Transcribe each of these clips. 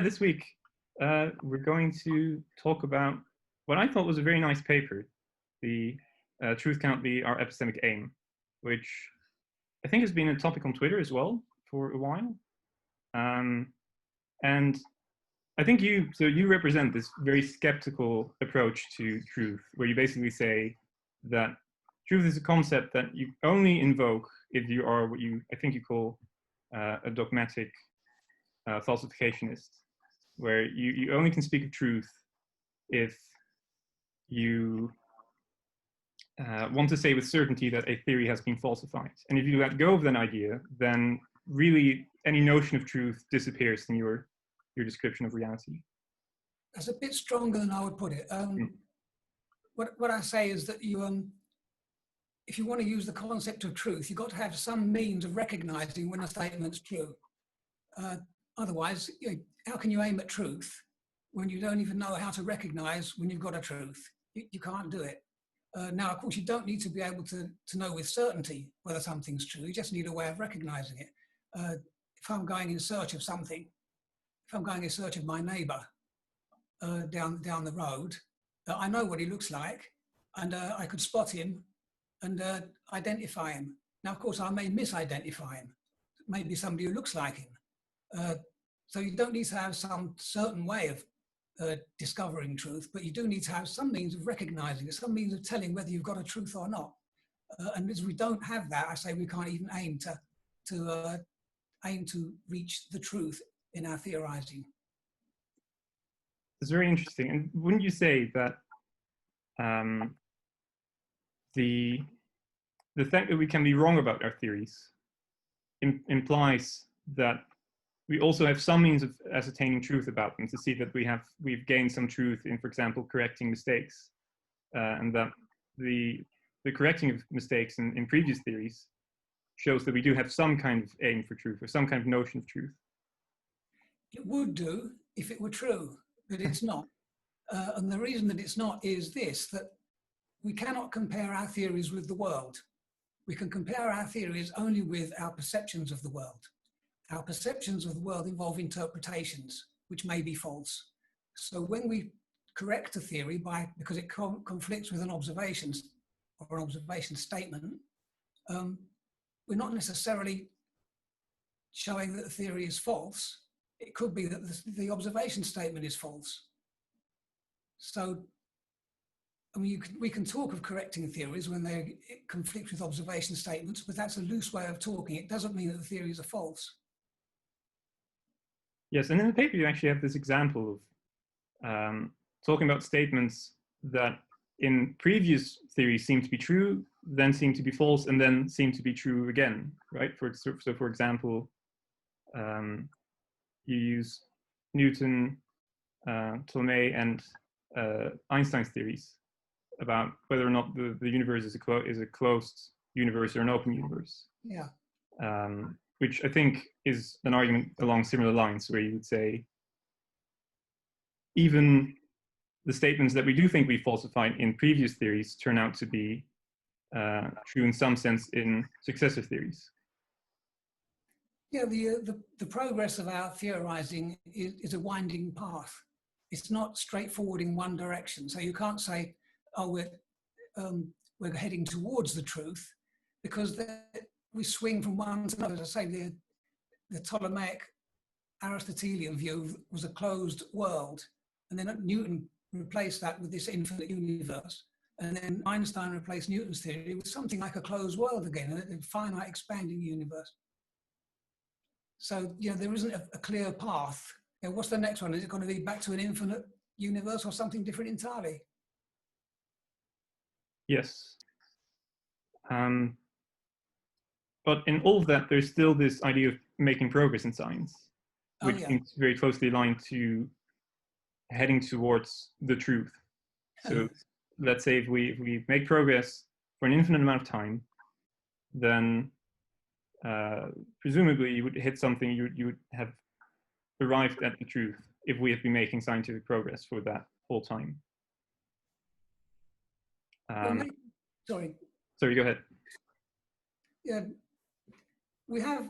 this week we're going to talk about what I thought was a very nice paper, the Truth Cannot Be Our Epistemic Aim, which I think has been a topic on Twitter as well for a while. And I think you represent this very skeptical approach to truth, where you basically say that truth is a concept that you only invoke if you are what I think you call a dogmatic falsificationist, where you only can speak of truth if you want to say with certainty that a theory has been falsified. And if you let go of that idea, then really any notion of truth disappears in your description of reality. That's a bit stronger than I would put it. What I say is that if you want to use the concept of truth, you've got to have some means of recognizing when a statement's true. Otherwise, how can you aim at truth when you don't even know how to recognize when you've got a truth? You can't do it. Now, of course, you don't need to be able to know with certainty whether something's true. You just need a way of recognizing it. If I'm going in search of something, if I'm going in search of my neighbor down the road, I know what he looks like, and I could spot him and identify him. Now, of course, I may misidentify him. Maybe somebody who looks like him. So you don't need to have some certain way of discovering truth, but you do need to have some means of recognizing it, some means of telling whether you've got a truth or not. And as we don't have that, I say we can't even aim to reach the truth in our theorizing. It's very interesting. And wouldn't you say that the fact that we can be wrong about our theories implies that we also have some means of ascertaining truth about them, to see that we've gained some truth in, for example, correcting mistakes, and that the correcting of mistakes in previous theories shows that we do have some kind of aim for truth, or some kind of notion of truth. It would do if it were true, but it's not. And the reason that it's not is this, that we cannot compare our theories with the world. We can compare our theories only with our perceptions of the world. Our perceptions of the world involve interpretations, which may be false. So when we correct a theory because it conflicts with an observation or an observation statement, we're not necessarily showing that the theory is false. It could be that the observation statement is false. So, I mean, we can talk of correcting theories when they conflict with observation statements, but that's a loose way of talking. It doesn't mean that the theories are false. Yes, and in the paper you actually have this example of talking about statements that in previous theories seem to be true, then seem to be false, and then seem to be true again, right? So for example, you use Newton, Ptolemy, and Einstein's theories about whether or not the universe is a closed universe or an open universe. Yeah. Which I think is an argument along similar lines, where you would say even the statements that we do think we falsified in previous theories turn out to be true in some sense in successive theories. Yeah, the progress of our theorizing is a winding path. It's not straightforward in one direction. So you can't say, oh, we're heading towards the truth, because we swing from one to another. As I say, the Ptolemaic Aristotelian view was a closed world, and then Newton replaced that with this infinite universe, and then Einstein replaced Newton's theory with something like a closed world again, a finite expanding universe. So, there isn't a clear path. What's the next one? Is it going to be back to an infinite universe or something different entirely? Yes. But in all of that, there's still this idea of making progress in science, which seems very closely aligned to heading towards the truth. So let's say if we make progress for an infinite amount of time, then presumably you would hit something, you would have arrived at the truth if we have been making scientific progress for that whole time. Sorry, go ahead. Yeah, we have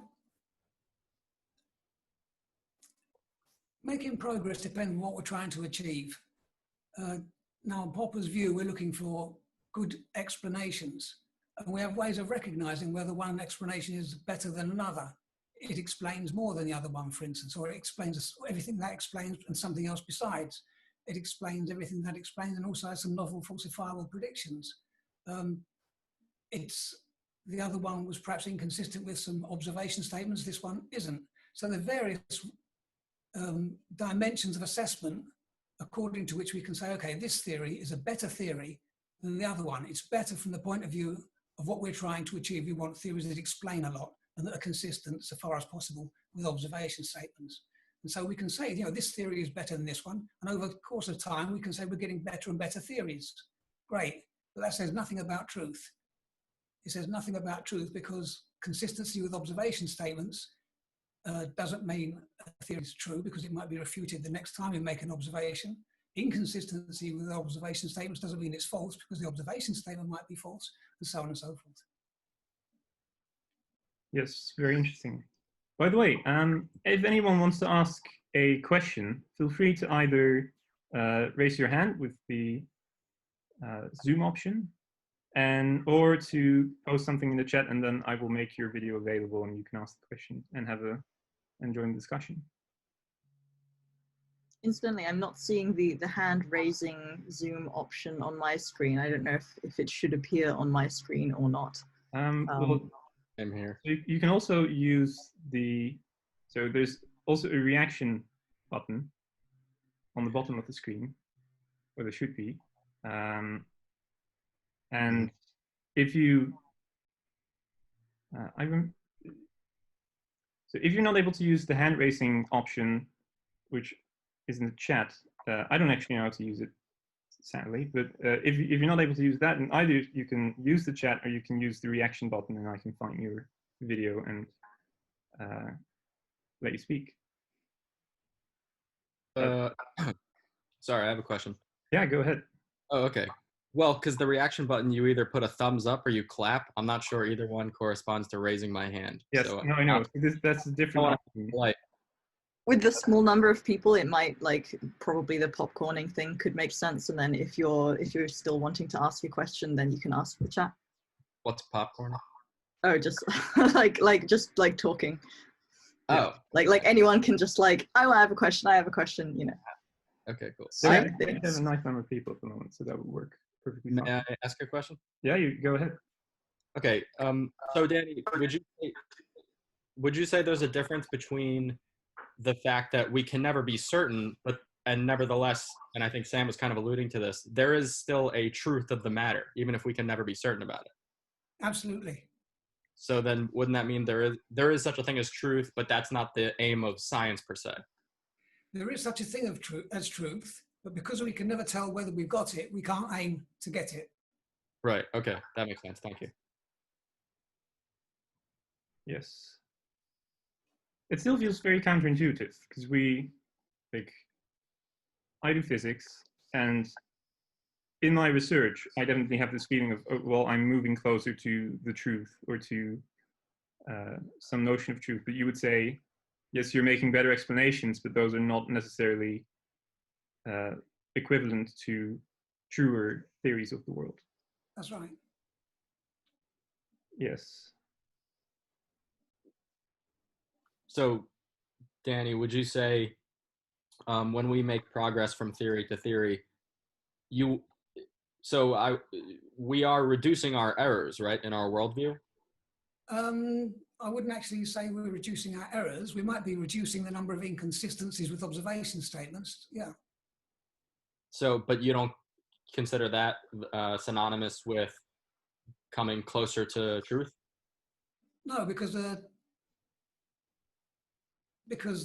making progress depends on what we're trying to achieve. Now, in Popper's view, we're looking for good explanations, and we have ways of recognizing whether one explanation is better than another. It explains more than the other one, for instance, or it explains everything that explains and something else besides. It explains everything that explains and also has some novel falsifiable predictions. The other one was perhaps inconsistent with some observation statements, this one isn't. So there are various dimensions of assessment according to which we can say, okay, this theory is a better theory than the other one. It's better from the point of view of what we're trying to achieve. We want theories that explain a lot and that are consistent so far as possible with observation statements. And so we can say, this theory is better than this one. And over the course of time, we can say we're getting better and better theories. Great, but that says nothing about truth. It says nothing about truth because consistency with observation statements doesn't mean a theory is true because it might be refuted the next time we make an observation. Inconsistency with observation statements doesn't mean it's false because the observation statement might be false, and so on and so forth. Yes, very interesting. By the way, if anyone wants to ask a question, feel free to either raise your hand with the Zoom option, or to post something in the chat, and then I will make your video available and you can ask the question and join the discussion. Incidentally, I'm not seeing the hand raising Zoom option on my screen. I don't know if it should appear on my screen or not. Well, I'm here. you can also use so there's also a reaction button on the bottom of the screen, or there should be. And if you, so if you're not able to use the hand raising option, which is in the chat, I don't actually know how to use it, sadly, but if you're not able to use that, then either you can use the chat or you can use the reaction button and I can find your video and let you speak. Sorry, I have a question. Yeah, go ahead. Oh, okay. Well, because the reaction button, you either put a thumbs up or you clap. I'm not sure either one corresponds to raising my hand. Yes, so, no, I know. That's a different. With the small number of people, it might probably the popcorning thing could make sense. And then if you're still wanting to ask a question, then you can ask the chat. What's popcorn? Oh, just just talking. Oh, like anyone can just oh, I have a question. Okay, cool. So I think there's a nice number of people at the moment, so that would work perfectly fine. May I ask a question? Yeah, you go ahead. Okay. So Danny, would you say there's a difference between the fact that we can never be certain, and nevertheless, and I think Sam was kind of alluding to this, there is still a truth of the matter, even if we can never be certain about it? Absolutely. So then wouldn't that mean there is such a thing as truth, but that's not the aim of science per se? There is such a thing as truth, but because we can never tell whether we've got it, we can't aim to get it. Right. Okay. That makes sense. Thank you. Yes. It still feels very counterintuitive because I do physics, and in my research, I definitely have this feeling of, oh, well, I'm moving closer to the truth or to some notion of truth. But you would say, yes, you're making better explanations, but those are not necessarily equivalent to truer theories of the world. That's right. Yes. So, Danny, would you say when we make progress from theory to theory, we are reducing our errors, right, in our worldview? I wouldn't actually say we're reducing our errors. We might be reducing the number of inconsistencies with observation statements. Yeah. So, but you don't consider that synonymous with coming closer to truth? No, because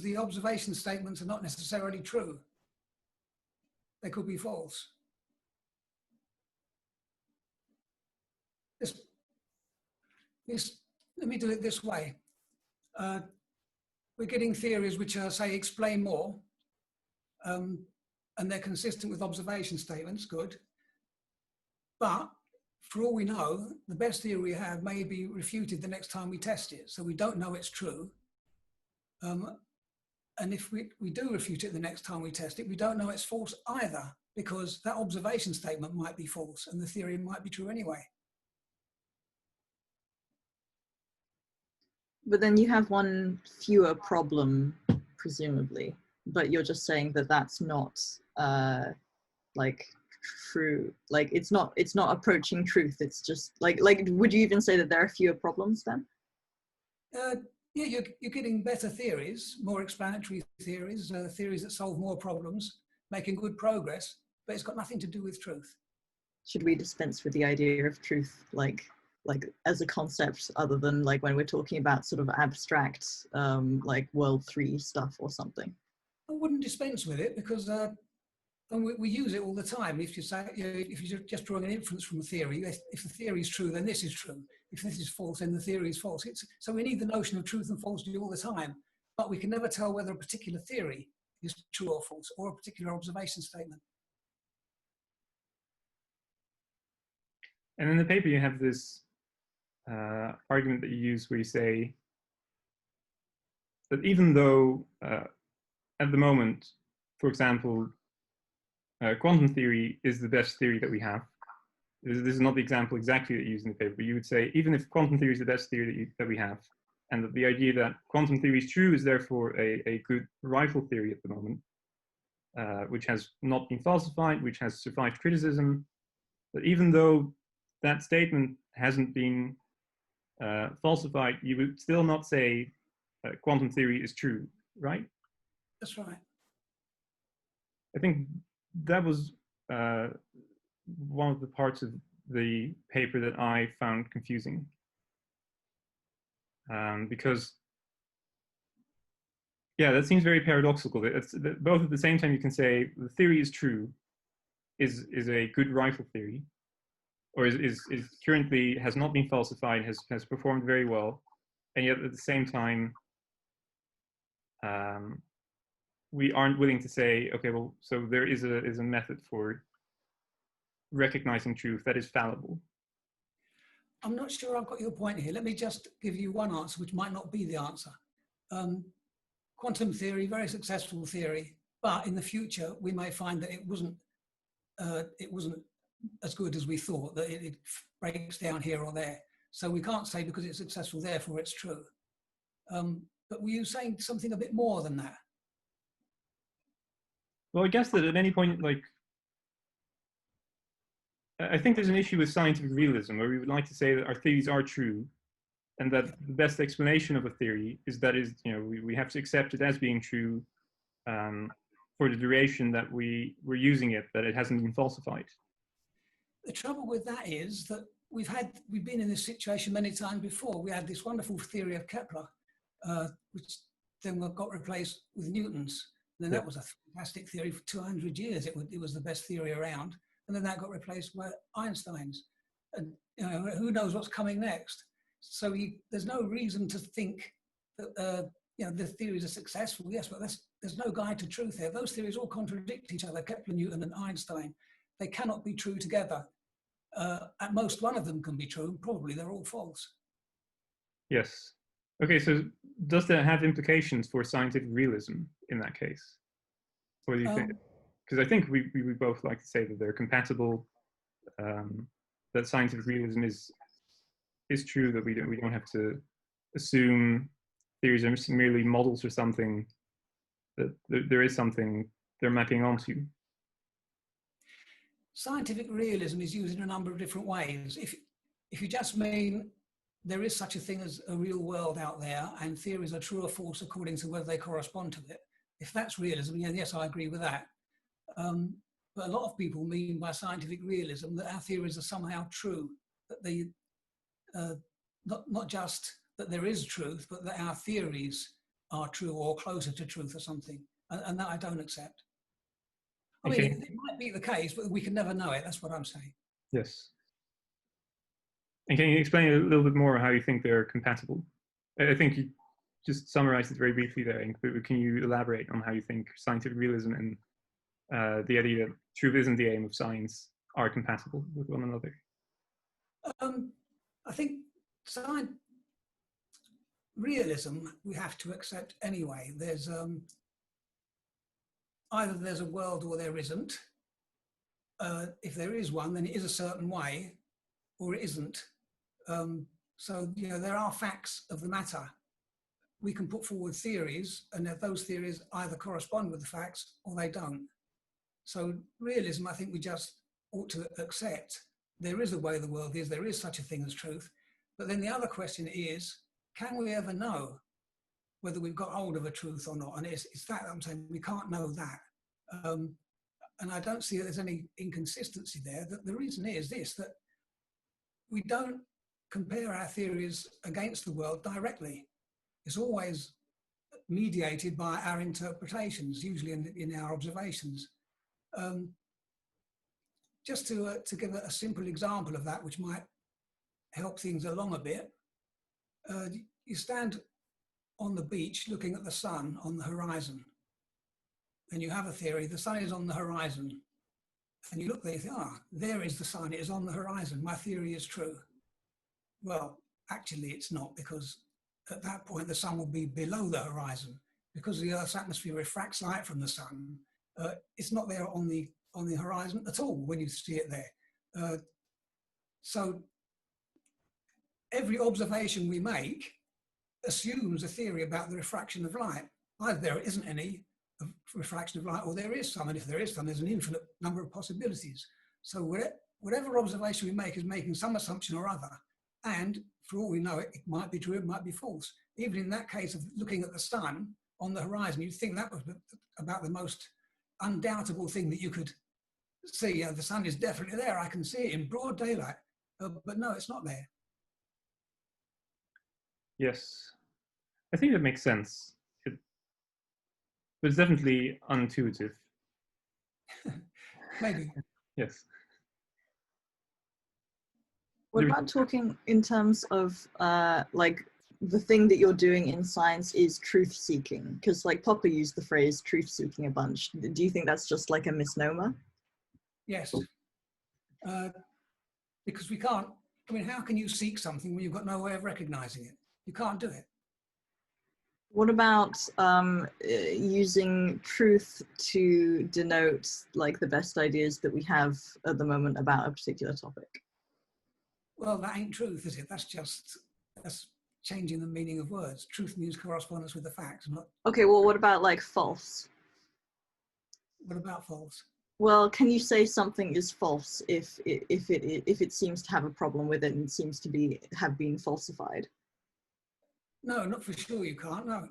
the observation statements are not necessarily true. They could be false. Let me do it this way. We're getting theories which are, say, explain more, and they're consistent with observation statements, good. But for all we know, the best theory we have may be refuted the next time we test it. So we don't know it's true. And if we do refute it the next time we test it, we don't know it's false either, because that observation statement might be false and the theory might be true anyway. But then you have one fewer problem, presumably. But you're just saying that that's not like true. Like it's not approaching truth. It's just like would you even say that there are fewer problems then? Yeah, you're getting better theories, more explanatory theories, theories that solve more problems, making good progress, but it's got nothing to do with truth. Should we dispense with the idea of truth, like as a concept, other than like when we're talking about sort of abstract, like World 3 stuff or something? I wouldn't dispense with it, because and we use it all the time. If you say, if you're just drawing an inference from a theory, if the theory is true, then this is true. If this is false, then the theory is false. So we need the notion of truth and falsity all the time, but we can never tell whether a particular theory is true or false, or a particular observation statement. And in the paper, you have this argument that you use where you say that even though at the moment, for example, quantum theory is the best theory that we have. This is not the example exactly that you use in the paper, but you would say even if quantum theory is the best theory that we have, and that the idea that quantum theory is true is therefore a good rival theory at the moment, which has not been falsified, which has survived criticism. But even though that statement hasn't been falsified, you would still not say quantum theory is true, right? That's right. I think that was one of the parts of the paper that I found confusing, because, yeah, that seems very paradoxical. That both at the same time you can say the theory is true, is a good rival theory, or is currently has not been falsified, has performed very well, and yet at the same time we aren't willing to say, okay, well, so there is a method for recognizing truth that is fallible. I'm not sure I've got your point here. Let me just give you one answer, which might not be the answer. Quantum theory, very successful theory, but in the future we may find that it wasn't as good as we thought, that it breaks down here or there. So we can't say because it's successful, therefore it's true. But were you saying something a bit more than that? Well, I guess that at any point, like, I think there's an issue with scientific realism, where we would like to say that our theories are true, and that the best explanation of a theory is that we have to accept it as being true for the duration that we're using it, that it hasn't been falsified. The trouble with that is that we've been in this situation many times before. We had this wonderful theory of Kepler, which then got replaced with Newton's. And then that was a fantastic theory for 200 years. It was the best theory around. And then that got replaced by Einstein's. And who knows what's coming next? So there's no reason to think that the theories are successful. Yes, but there's no guide to truth here. Those theories all contradict each other, Kepler, Newton, and Einstein. They cannot be true together. At most, one of them can be true, and probably they're all false. Yes. Okay, so does that have implications for scientific realism in that case? What do you think? Because I think we both like to say that they're compatible, that scientific realism is true, that we don't have to assume theories are merely models or something, that there is something they're mapping onto. Scientific realism is used in a number of different ways. If you just mean there is such a thing as a real world out there and theories are true or false according to whether they correspond to it, if that's realism, yes, I agree with that. But a lot of people mean by scientific realism that our theories are somehow true, that they not just that there is truth, but that our theories are true or closer to truth or something, and that I don't accept. I mean, it might be the case, but we can never know it. That's what I'm saying. Yes. And can you explain a little bit more how you think they're compatible? I think you just summarized it very briefly there, but can you elaborate on how you think scientific realism and the idea that truth isn't the aim of science are compatible with one another? I think realism we have to accept anyway. There's either there's a world or there isn't. If there is one, then it is a certain way, or it isn't. So, you know, there are facts of the matter. We can put forward theories, and that those theories either correspond with the facts or they don't. So realism, I think we just ought to accept there is a way the world is, there is such a thing as truth. But then the other question is, can we ever know whether we've got hold of a truth or not? And it's that I'm saying, we can't know that. And I don't see that there's any inconsistency there. The reason is this, that we don't compare our theories against the world directly. It's always mediated by our interpretations, usually in our observations. Just to give a simple example of that, which might help things along a bit, you stand on the beach looking at the sun on the horizon, and you have a theory, the sun is on the horizon, and you look there, you think, there is the sun, it is on the horizon, my theory is true. Well, actually it's not, because at that point the sun will be below the horizon, because the Earth's atmosphere refracts light from the sun. It's not there on the horizon at all when you see it there. So every observation we make assumes a theory about the refraction of light. Either there isn't any refraction of light, or there is some, and if there is some, there's an infinite number of possibilities. So whatever observation we make is making some assumption or other, and for all we know, it might be true, it might be false. Even in that case of looking at the sun on the horizon, you'd think that was about the most undoubtable thing that you could see. The sun is definitely there, I can see it in broad daylight, but no, it's not there. Yes, I think that makes sense. But it's definitely unintuitive. Maybe. Yes. What about talking in terms of like the thing that you're doing in science is truth seeking? Because like Popper used the phrase truth seeking a bunch. Do you think that's just like a misnomer? Yes. Because we can't, I mean, how can you seek something when you've got no way of recognizing it? You can't do it. What about using truth to denote like the best ideas that we have at the moment about a particular topic? Well, that ain't truth, is it? That's changing the meaning of words. Truth means correspondence with the facts, not. Okay, well, what about like false? What about false? Well, can you say something is false if it seems to have a problem with it and seems to have been falsified? No, not for sure you can't, no.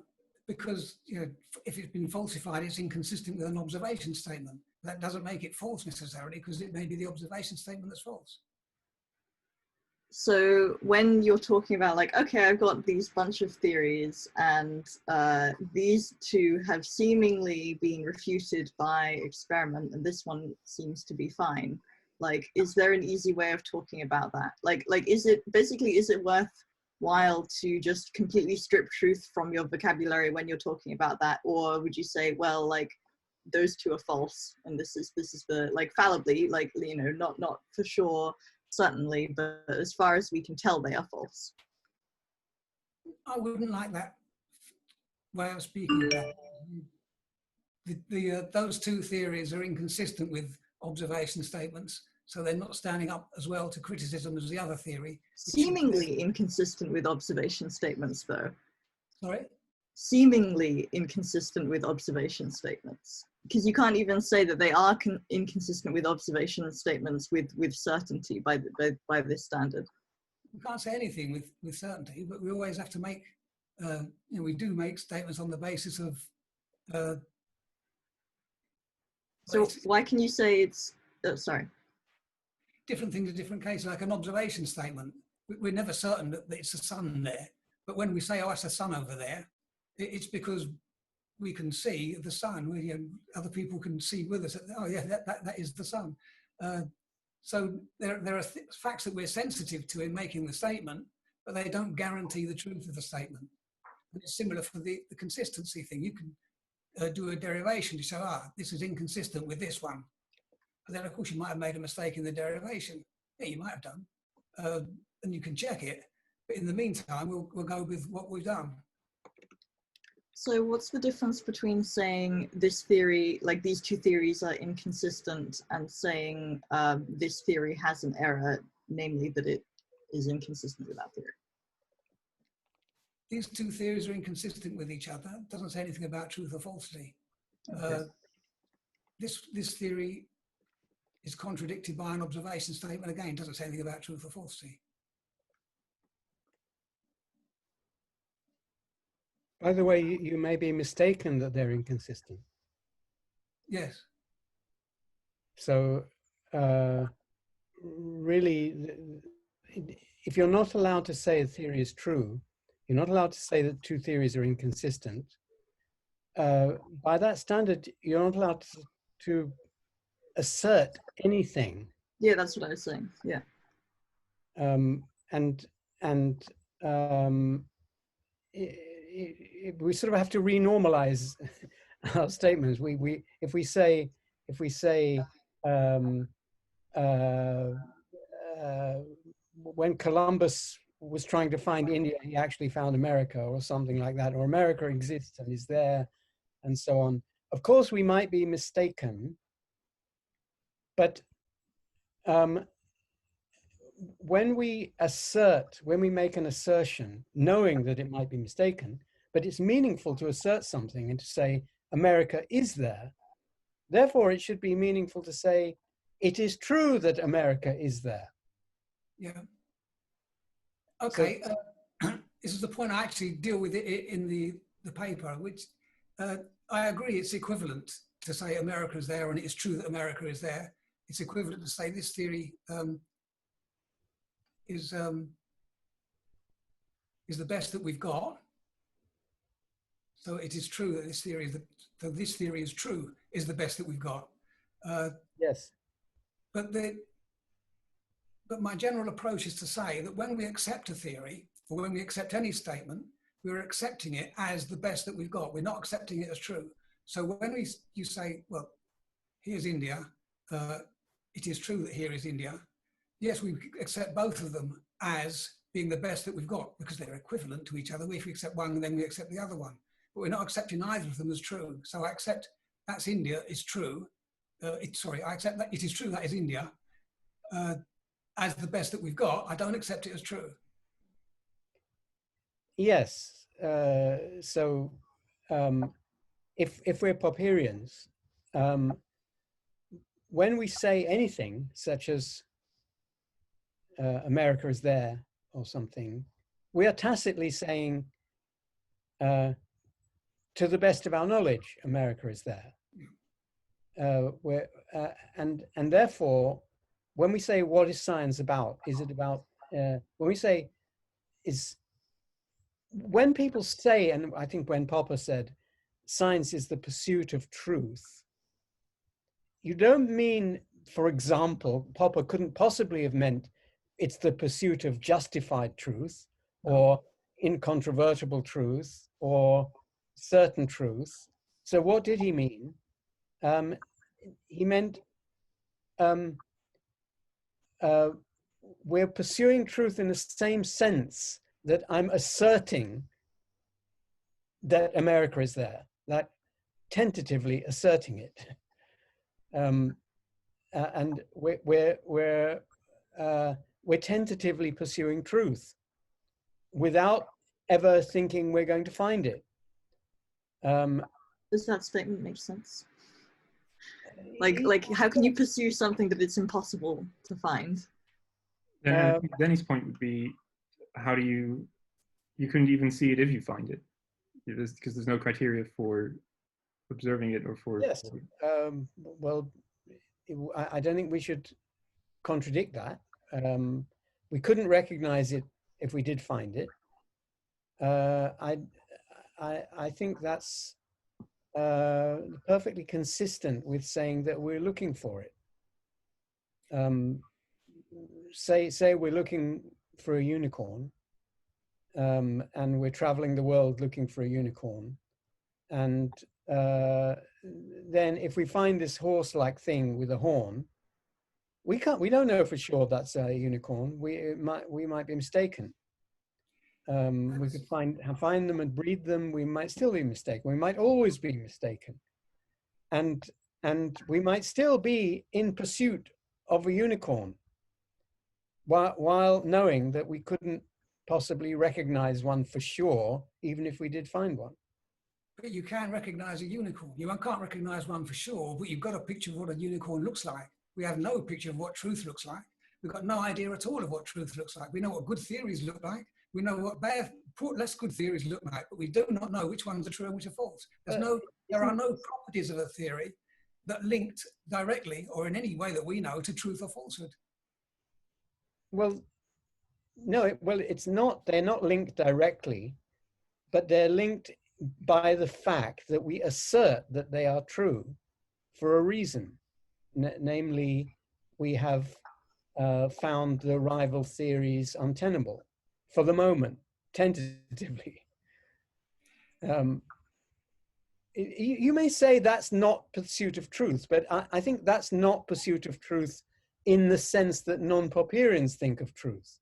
Because, you know, if it's been falsified, it's inconsistent with an observation statement. That doesn't make it false necessarily, because it may be the observation statement that's false. So when you're talking about like, okay, I've got these bunch of theories and these two have seemingly been refuted by experiment and this one seems to be fine. Like, is there an easy way of talking about that? Like is it worthwhile to just completely strip truth from your vocabulary when you're talking about that? Or would you say, well, like those two are false and this is the, like fallibly, like, you know, not for sure, certainly, but as far as we can tell, they are false? I wouldn't like that way of speaking about it. Those two theories are inconsistent with observation statements, so they're not standing up as well to criticism as the other theory. Seemingly inconsistent with observation statements, though. Sorry? Seemingly inconsistent with observation statements. Because you can't even say that they are inconsistent with observation statements with certainty by this standard. We can't say anything with certainty, but we always have to make, you know, we do make statements on the basis of. So why can you say it's, sorry. Different things in different cases, like an observation statement. We're never certain that it's the sun there, but when we say, oh, it's a sun over there, it's because we can see the sun, you know, other people can see with us, oh yeah, that is the sun. So there are facts that we're sensitive to in making the statement, but they don't guarantee the truth of the statement. And it's similar for the consistency thing. You can do a derivation to show, this is inconsistent with this one. But then of course you might have made a mistake in the derivation. Yeah, you might have done. And you can check it, but in the meantime, we'll go with what we've done. So what's the difference between saying this theory, like these two theories are inconsistent, and saying this theory has an error, namely that it is inconsistent with that theory? These two theories are inconsistent with each other. It doesn't say anything about truth or falsity. Okay. This theory is contradicted by an observation statement. Again, doesn't say anything about truth or falsity. By the way, you may be mistaken that they're inconsistent. Yes. So really, if you're not allowed to say a theory is true, you're not allowed to say that two theories are inconsistent. By that standard, you're not allowed to assert anything. Yeah, that's what I was saying. Yeah. We sort of have to renormalize our statements. If we say when Columbus was trying to find India, he actually found America, or something like that, or America exists and is there, and so on. Of course, we might be mistaken, but when we make an assertion, knowing that it might be mistaken, but it's meaningful to assert something and to say, America is there. Therefore, it should be meaningful to say, it is true that America is there. Yeah. Okay. So, this is the point I actually deal with it in the paper, which I agree it's equivalent to say America is there, and it is true that America is there. It's equivalent to say this theory is the best that we've got. So it is true that this theory is true is the best that we've got. Yes. But my general approach is to say that when we accept a theory, or when we accept any statement, we're accepting it as the best that we've got. We're not accepting it as true. So when you say, well, here's India, it is true that here is India. Yes, we accept both of them as being the best that we've got because they're equivalent to each other. If we accept one, then we accept the other one. But we're not accepting either of them as true. So I accept that's India is true. I accept that it is true that is India as the best that we've got. I don't accept it as true. Yes. So if we're Popperians, when we say anything such as America is there or something, we are tacitly saying, to the best of our knowledge, America is there. And therefore, when we say, what is science about? Is it about, when we say, when people say, and I think when Popper said, science is the pursuit of truth, you don't mean, for example, Popper couldn't possibly have meant it's the pursuit of justified truth or incontrovertible truth or certain truth. So what did he mean? He meant we're pursuing truth in the same sense that I'm asserting that America is there, like tentatively asserting it. And we're tentatively pursuing truth without ever thinking we're going to find it. Does that statement make sense? Like how can you pursue something that it's impossible to find? Danny's point would be, how do you couldn't even see it if you find it, because there's no criteria for observing it or for. Yes. Well, I don't think we should contradict that. We couldn't recognize it if we did find it. I think that's perfectly consistent with saying that we're looking for it. Say we're looking for a unicorn, and we're traveling the world looking for a unicorn, and then if we find this horse-like thing with a horn, we don't know for sure that's a unicorn. We might be mistaken. We could find them and breed them. We might still be mistaken. We might always be mistaken, and we might still be in pursuit of a unicorn, while knowing that we couldn't possibly recognize one for sure, even if we did find one. But you can recognize a unicorn. You can't recognize one for sure, but you've got a picture of what a unicorn looks like. We have no picture of what truth looks like. We've got no idea at all of what truth looks like. We know what good theories look like. We know what less good theories look like, but we do not know which ones are true and which are false. There are no properties of a theory that linked directly or in any way that we know to truth or falsehood. Well, no, it's not. They're not linked directly, but they're linked by the fact that we assert that they are true for a reason. Namely, we have found the rival theories untenable for the moment, tentatively. You may say that's not pursuit of truth, but I think that's not pursuit of truth in the sense that non-Popperians think of truth,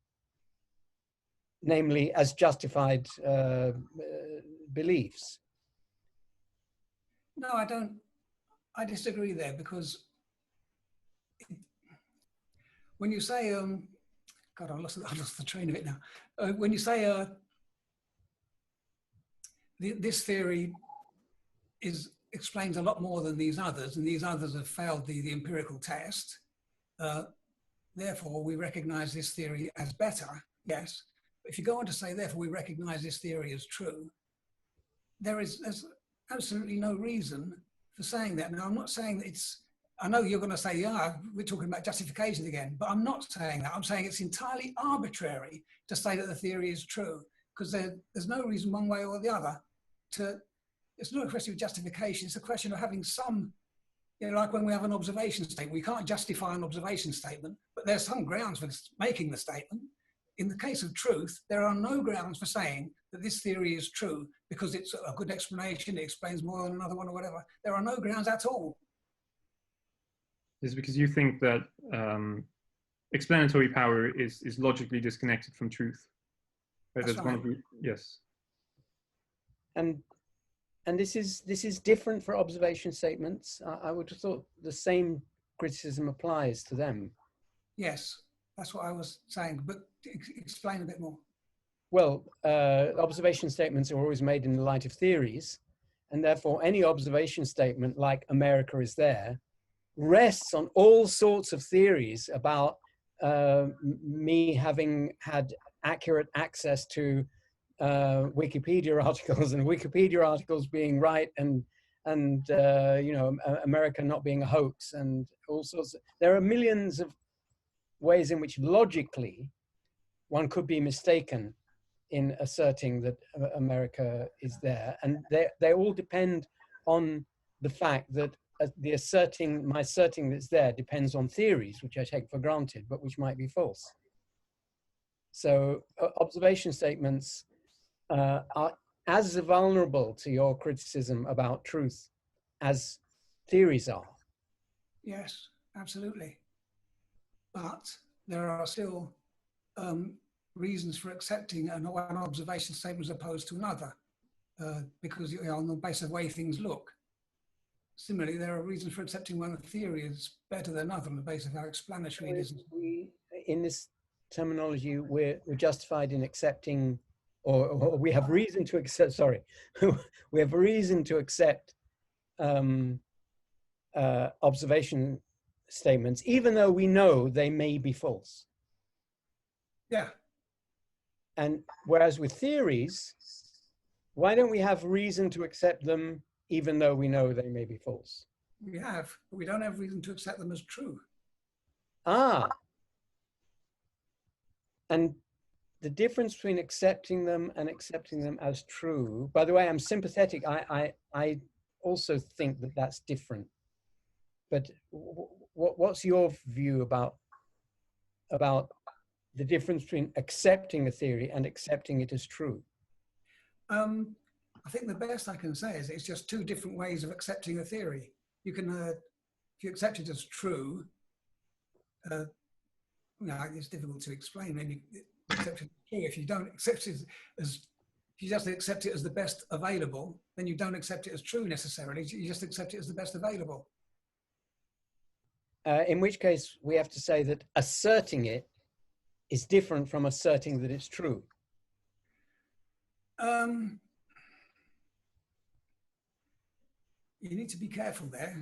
namely as justified beliefs. No, I don't. I disagree there, because when you say, God, I lost the train of it now. When you say this theory explains a lot more than these others, and these others have failed the empirical test, therefore we recognize this theory as better, yes. But if you go on to say, therefore we recognize this theory as true, there's absolutely no reason for saying that. Now, I'm not saying that I know you're going to say, yeah, we're talking about justification again, but I'm not saying that. I'm saying it's entirely arbitrary to say that the theory is true, because there's no reason one way or the other it's not a question of justification, it's a question of having some, like when we have an observation statement, we can't justify an observation statement, but there's some grounds for making the statement. In the case of truth, there are no grounds for saying that this theory is true because it's a good explanation, it explains more than another one or whatever. There are no grounds at all. Is because you think that explanatory power is logically disconnected from truth. Right? That's one of the, yes. And this is different for observation statements. I would have thought the same criticism applies to them. Yes, that's what I was saying, but explain a bit more. Well, observation statements are always made in the light of theories, and therefore any observation statement like America is there rests on all sorts of theories about me having had accurate access to Wikipedia articles, and Wikipedia articles being right, and America not being a hoax, and all sorts. There are millions of ways in which logically one could be mistaken in asserting that America is there, and they all depend on the fact that my asserting that's there depends on theories which I take for granted, but which might be false. So observation statements are as vulnerable to your criticism about truth as theories are. Yes, absolutely. But there are still reasons for accepting an observation statement as opposed to another, because on the basis of the way things look. Similarly, there are reasons for accepting one theory is better than another on the basis of how explanatory it is. In this terminology, we're justified in accepting, or we have reason to accept, sorry, we have reason to accept observation statements, even though we know they may be false. Yeah. And whereas with theories, why don't we have reason to accept them even though we know they may be false? We have, but we don't have reason to accept them as true. Ah. And the difference between accepting them and accepting them as true, by the way, I'm sympathetic. I also think that that's different. But what's your view about the difference between accepting a theory and accepting it as true? I think the best I can say is it's just two different ways of accepting a theory. You can, if you accept it as true, it's difficult to explain. Maybe accept it as true. If you don't accept it as, if you just accept it as the best available, then you don't accept it as true necessarily. You just accept it as the best available. In which case, we have to say that asserting it is different from asserting that it's true. You need to be careful there,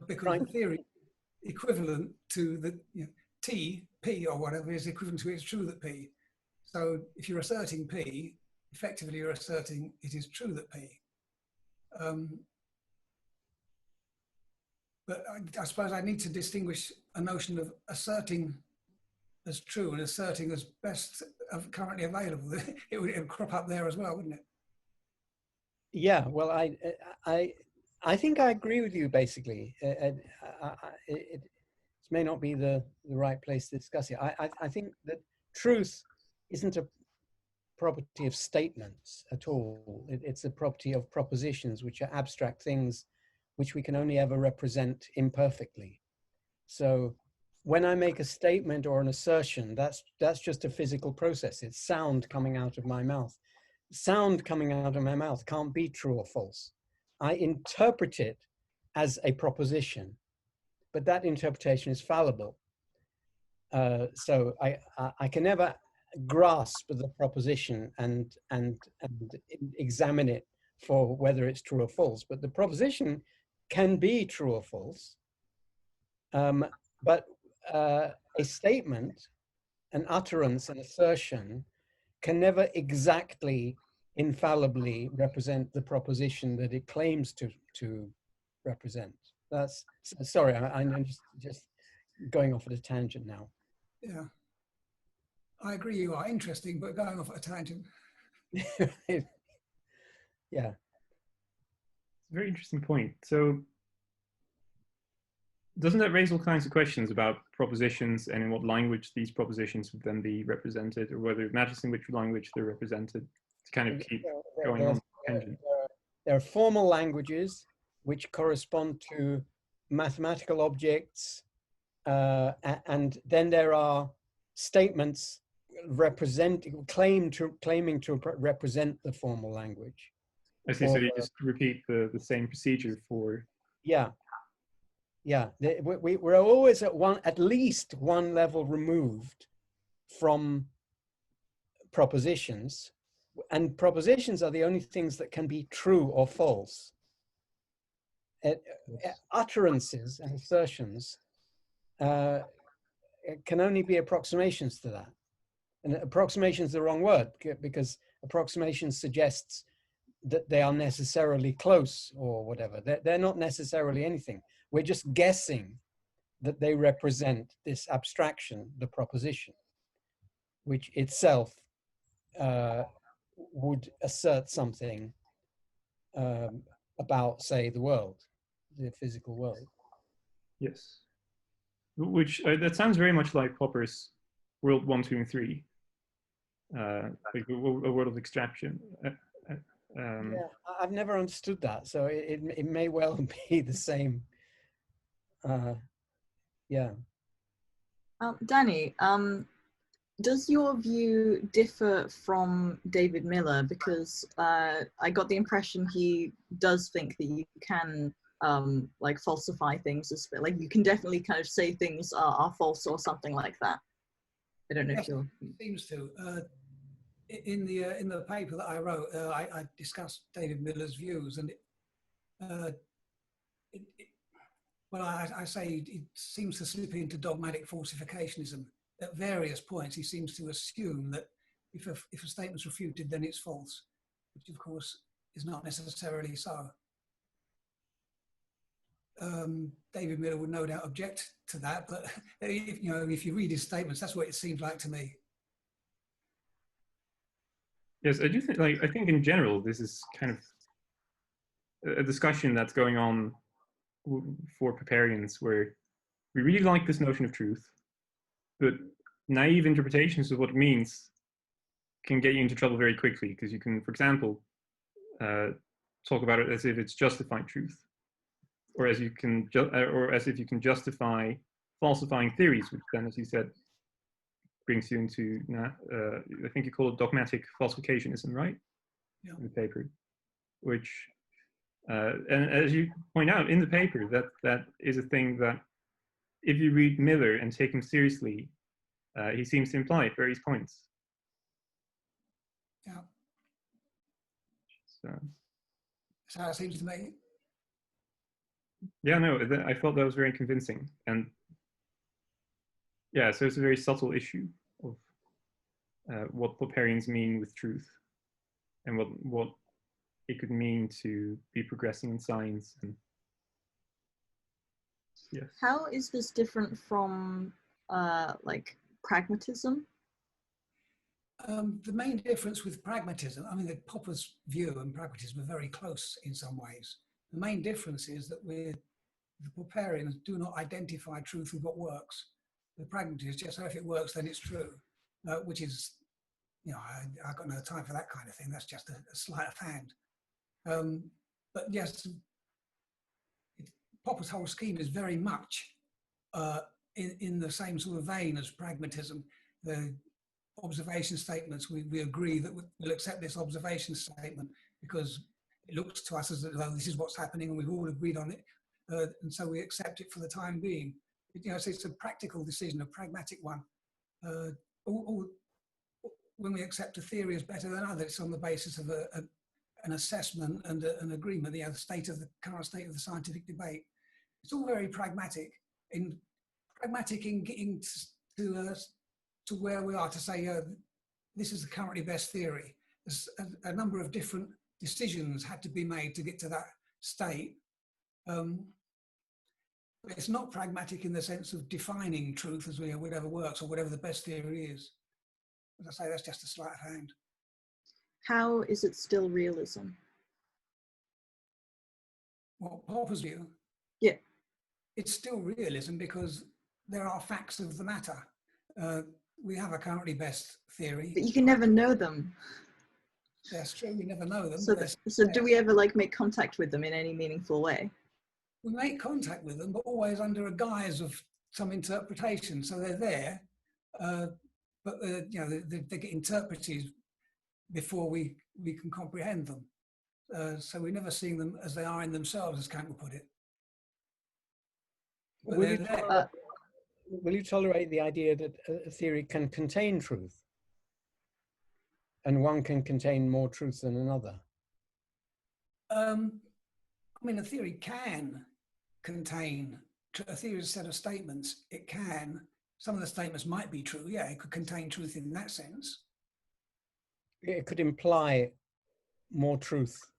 because the theory equivalent to the T, P or whatever is equivalent to it's true that P. So if you're asserting P, effectively you're asserting it is true that P. But I suppose I need to distinguish a notion of asserting as true and asserting as best currently available. It would crop up there as well, wouldn't it? Yeah, well, I think I agree with you, basically. It may not be the right place to discuss it. I think that truth isn't a property of statements at all. It's a property of propositions, which are abstract things which we can only ever represent imperfectly. So when I make a statement or an assertion, that's just a physical process. It's sound coming out of my mouth. Sound coming out of my mouth can't be true or false. I interpret it as a proposition, but that interpretation is fallible. So I can never grasp the proposition and examine it for whether it's true or false. But the proposition can be true or false. But a statement, an utterance, an assertion can never exactly, infallibly represent the proposition that it claims to represent. That's, sorry, I'm just going off at a tangent now. Yeah, I agree you are interesting, but going off at a tangent. Yeah. Very interesting point. So doesn't that raise all kinds of questions about propositions and in what language these propositions would then be represented, or whether it matters in which language they're represented, to kind of keep going on tangent? There are formal languages which correspond to mathematical objects, and then there are statements claiming to represent the formal language. I see. So you just repeat the same procedure for. Yeah. Yeah, we're always at least one level removed from propositions, and propositions are the only things that can be true or false. Utterances and assertions can only be approximations to that. And approximation is the wrong word, because approximation suggests that they are necessarily close or whatever. They're not necessarily anything. We're just guessing that they represent this abstraction, the proposition, which itself would assert something about, say, the world, the physical world. Yes. Which, that sounds very much like Popper's World 1, 2, and 3, like a world of abstraction. Yeah, I've never understood that, so it may well be the same. Yeah. Danny, does your view differ from David Miller? Because I got the impression he does think that you can like falsify things, like you can definitely kind of say things are false or something like that. I don't know if you're. It seems to. In the paper that I wrote, I discussed David Miller's views, and well, I say it seems to slip into dogmatic falsificationism. At various points, he seems to assume that if a statement's refuted, then it's false, which of course is not necessarily so. David Miller would no doubt object to that, but if you read his statements, that's what it seems like to me. Yes, I do think, I think in general, this is kind of a discussion that's going on for Popperians, where we really like this notion of truth, but naive interpretations of what it means can get you into trouble very quickly, because you can, for example, talk about it as if it's justified truth, or as if you can justify falsifying theories, which then, as you said, brings you into, I think you call it dogmatic falsificationism, right? Yeah. In the paper, which, and as you point out in the paper, that is a thing that if you read Miller and take him seriously, he seems to imply at various points. Yeah. So. That's how it seems to me. Yeah, no, I thought that was very convincing. And yeah, so it's a very subtle issue of what Popperians mean with truth and what it could mean to be progressing in science. And yes. How is this different from like pragmatism? The main difference with pragmatism, I mean, the Popper's view and pragmatism are very close in some ways. The main difference is that the Popperians do not identify truth with what works. The pragmatists just say if it works, then it's true, which is, you know, I've got no time for that kind of thing. That's just a sleight of hand. But yes, Popper's whole scheme is very much in the same sort of vein as pragmatism. The observation statements, we agree that we'll accept this observation statement because it looks to us as though this is what's happening and we've all agreed on it. And so we accept it for the time being. You know, so it's a practical decision, a pragmatic one. When we accept a theory as better than others, it's on the basis of an assessment and an agreement, the current state of the scientific debate. It's all very pragmatic in getting to where we are to say, this is the currently best theory. There's a number of different decisions had to be made to get to that state. It's not pragmatic in the sense of defining truth as whatever works or whatever the best theory is. As I say, that's just a sleight of hand. How is it still realism? Well, Popper's view, yeah, it's still realism because there are facts of the matter. We have a currently best theory. But you can never know them. That's true, we never know them. So do we ever like make contact with them in any meaningful way? We make contact with them, but always under a guise of some interpretation. So they're there, but you know, they get interpreted before we can comprehend them. So we're never seeing them as they are in themselves, as Kant would put it. But will you tolerate the idea that a theory can contain truth? And one can contain more truth than another? I mean, a theory can contain, a theory is a set of statements. It can, some of the statements might be true. Yeah, it could contain truth in that sense. It could imply more truth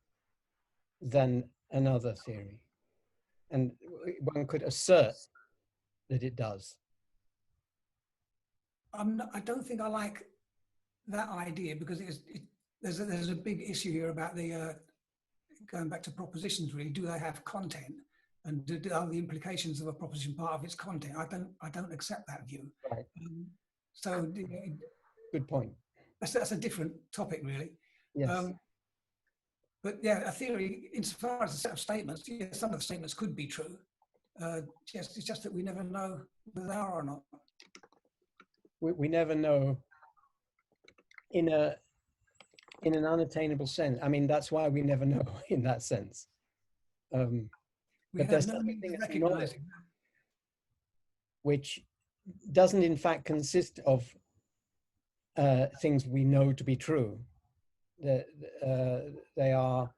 than another theory. And one could assert that it does. I don't think I like that idea because there's a big issue here about the going back to propositions. Really, do they have content, and are the implications of a proposition part of its content? I don't accept that view. Right. So good point. That's a different topic, really. Yes. But yeah, a theory, insofar as a set of statements, yeah, some of the statements could be true. It's just that we never know whether they are or not. We never know in an unattainable sense. I mean, that's why we never know in that sense. But there's something as knowledge, which doesn't in fact consist of things we know to be true. They are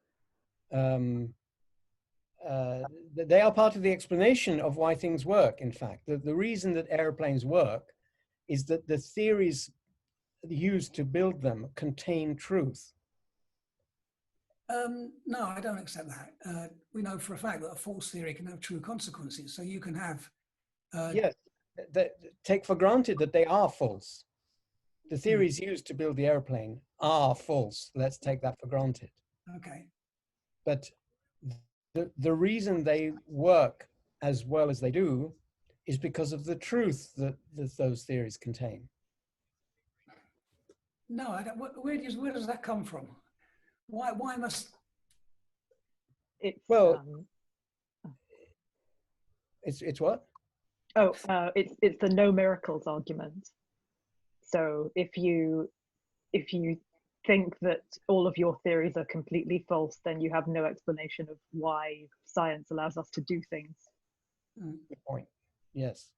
part of the explanation of why things work. In fact, the reason that airplanes work is that the theories used to build them contain truth. No, I don't accept that. We know for a fact that a false theory can have true consequences. So you can have... yes, take for granted that they are false. The theories used to build the airplane are false. Let's take that for granted. Okay. But the reason they work as well as they do is because of the truth that those theories contain. No, I don't. Where does that come from? Why must? It's it's what? it's the no miracles argument. So if you think that all of your theories are completely false, then you have no explanation of why science allows us to do things. Good point. Yes.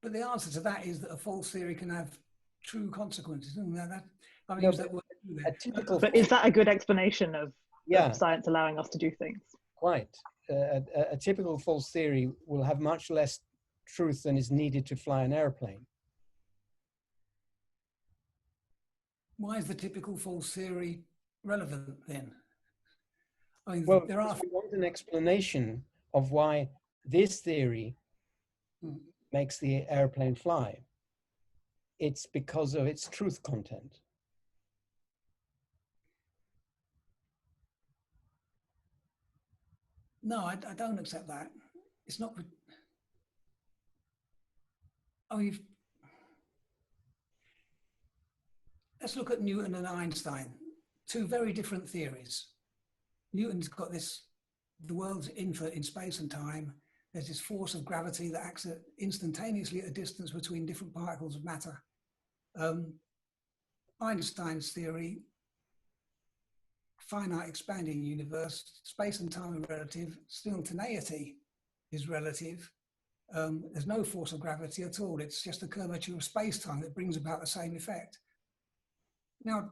But the answer to that is that a false theory can have true consequences. Isn't that? I mean, No, use that word. a typical But is that a good explanation of Yeah, science allowing us to do things? quite. A typical false theory will have much less truth than is needed to fly an airplane. Why is the typical false theory relevant then? I mean, Well, there are. we want an explanation of why this theory Hmm. makes the airplane fly. It's because of its truth content. No, I don't accept that. It's not. I mean, let's look at Newton and Einstein, two very different theories. Newton's got this, the world's infinite in space and time. There's this force of gravity that acts instantaneously at a distance between different particles of matter. Einstein's theory, finite expanding universe, space and time are relative, simultaneity is relative. There's no force of gravity at all. It's just the curvature of space-time that brings about the same effect. Now,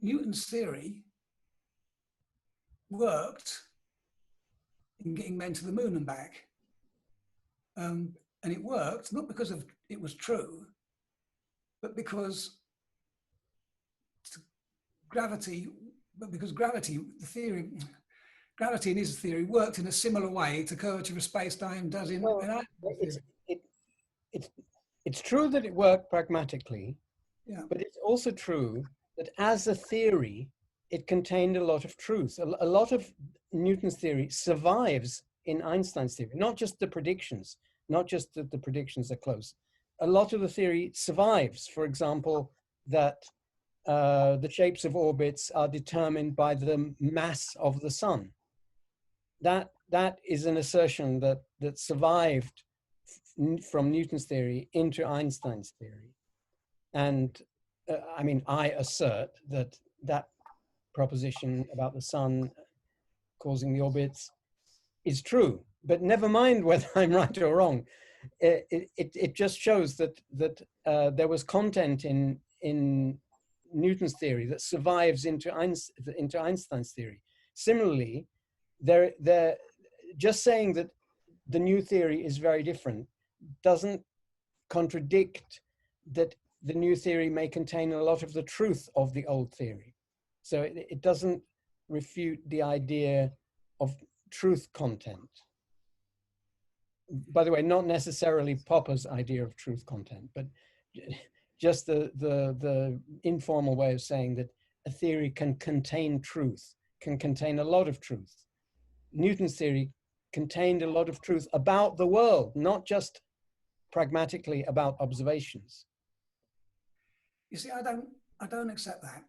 Newton's theory worked in getting men to the moon and back. And it worked not because it was true, but because gravity, the theory, gravity in his theory worked in a similar way to curvature of space-time does in. Well, it's true that it worked pragmatically, yeah. But it's also true that as a theory, it contained a lot of truth. A lot of Newton's theory survives in Einstein's theory, not just the predictions, not just that the predictions are close. A lot of the theory survives. For example, that the shapes of orbits are determined by the mass of the sun. That is an assertion that survived from Newton's theory into Einstein's theory. And I mean, I assert that that proposition about the sun causing the orbits is true, but never mind whether I'm right or wrong. It just shows that there was content in Newton's theory that survives into Einstein's theory. Similarly, just saying that the new theory is very different doesn't contradict that the new theory may contain a lot of the truth of the old theory. So it doesn't refute the idea of truth content. By the way, not necessarily Popper's idea of truth content, but just the informal way of saying that a theory can contain truth, can contain a lot of truth. Newton's theory contained a lot of truth about the world, not just pragmatically about observations. You see, I don't accept that.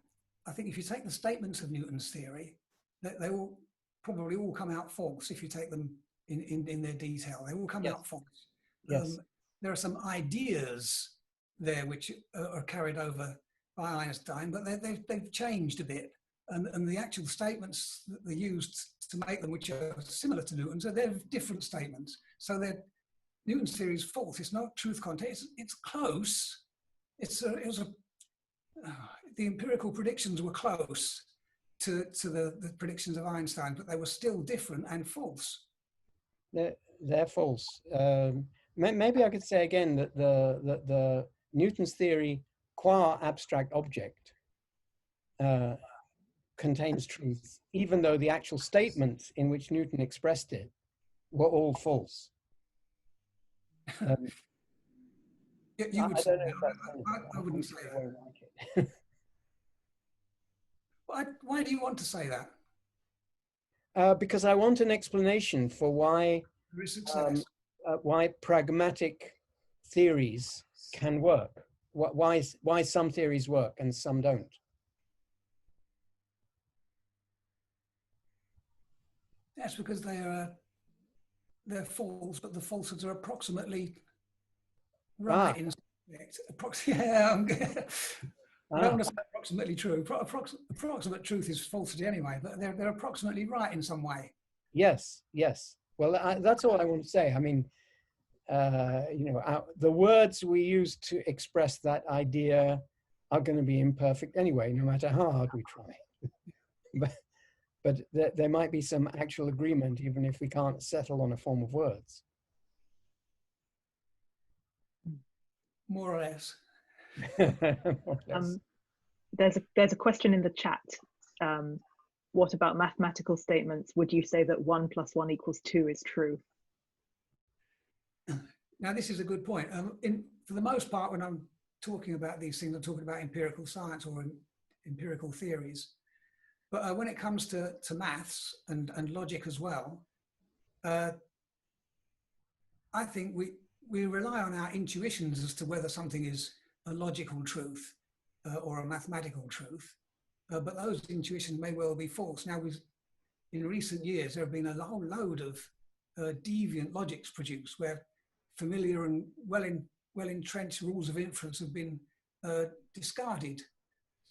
I think if you take the statements of Newton's theory, they will probably all come out false if you take them in their detail. They will come out false. Yes. There are some ideas there which are carried over by Einstein, but they've changed a bit. And the actual statements that they used to make them, which are similar to Newton's, they're different statements. So Newton's theory is false. It's not truth content. It's close. The empirical predictions were close to the predictions of Einstein, but they were still different and false. They're false. Maybe I could say again that the Newton's theory qua abstract object contains truth, even though the actual statements in which Newton expressed it were all false. You would say that. I wouldn't say that. Why do you want to say that? Because I want an explanation for why pragmatic theories can work. Why some theories work and some don't. That's because they're false, but the falsehoods are approximately right. Yeah, I don't Ah, want to say approximately true. Approximate truth is falsity anyway, but they're approximately right in some way. yes, yes. Well, that's all I want to say. I mean, the words we use to express that idea are going to be imperfect anyway, no matter how hard we try. but there might be some actual agreement, even if we can't settle on a form of words. More or less. More or less. There's a question in the chat. What about mathematical statements? Would you say that 1 + 1 = 2 is true? Now, this is a good point. For the most part, when I'm talking about these things, I'm talking about empirical science or empirical theories. But when it comes to maths and logic as well, I think we rely on our intuitions as to whether something is a logical truth or a mathematical truth. But those intuitions may well be false. Now, in recent years, there have been a whole load of deviant logics produced where familiar and well-entrenched rules of inference have been discarded.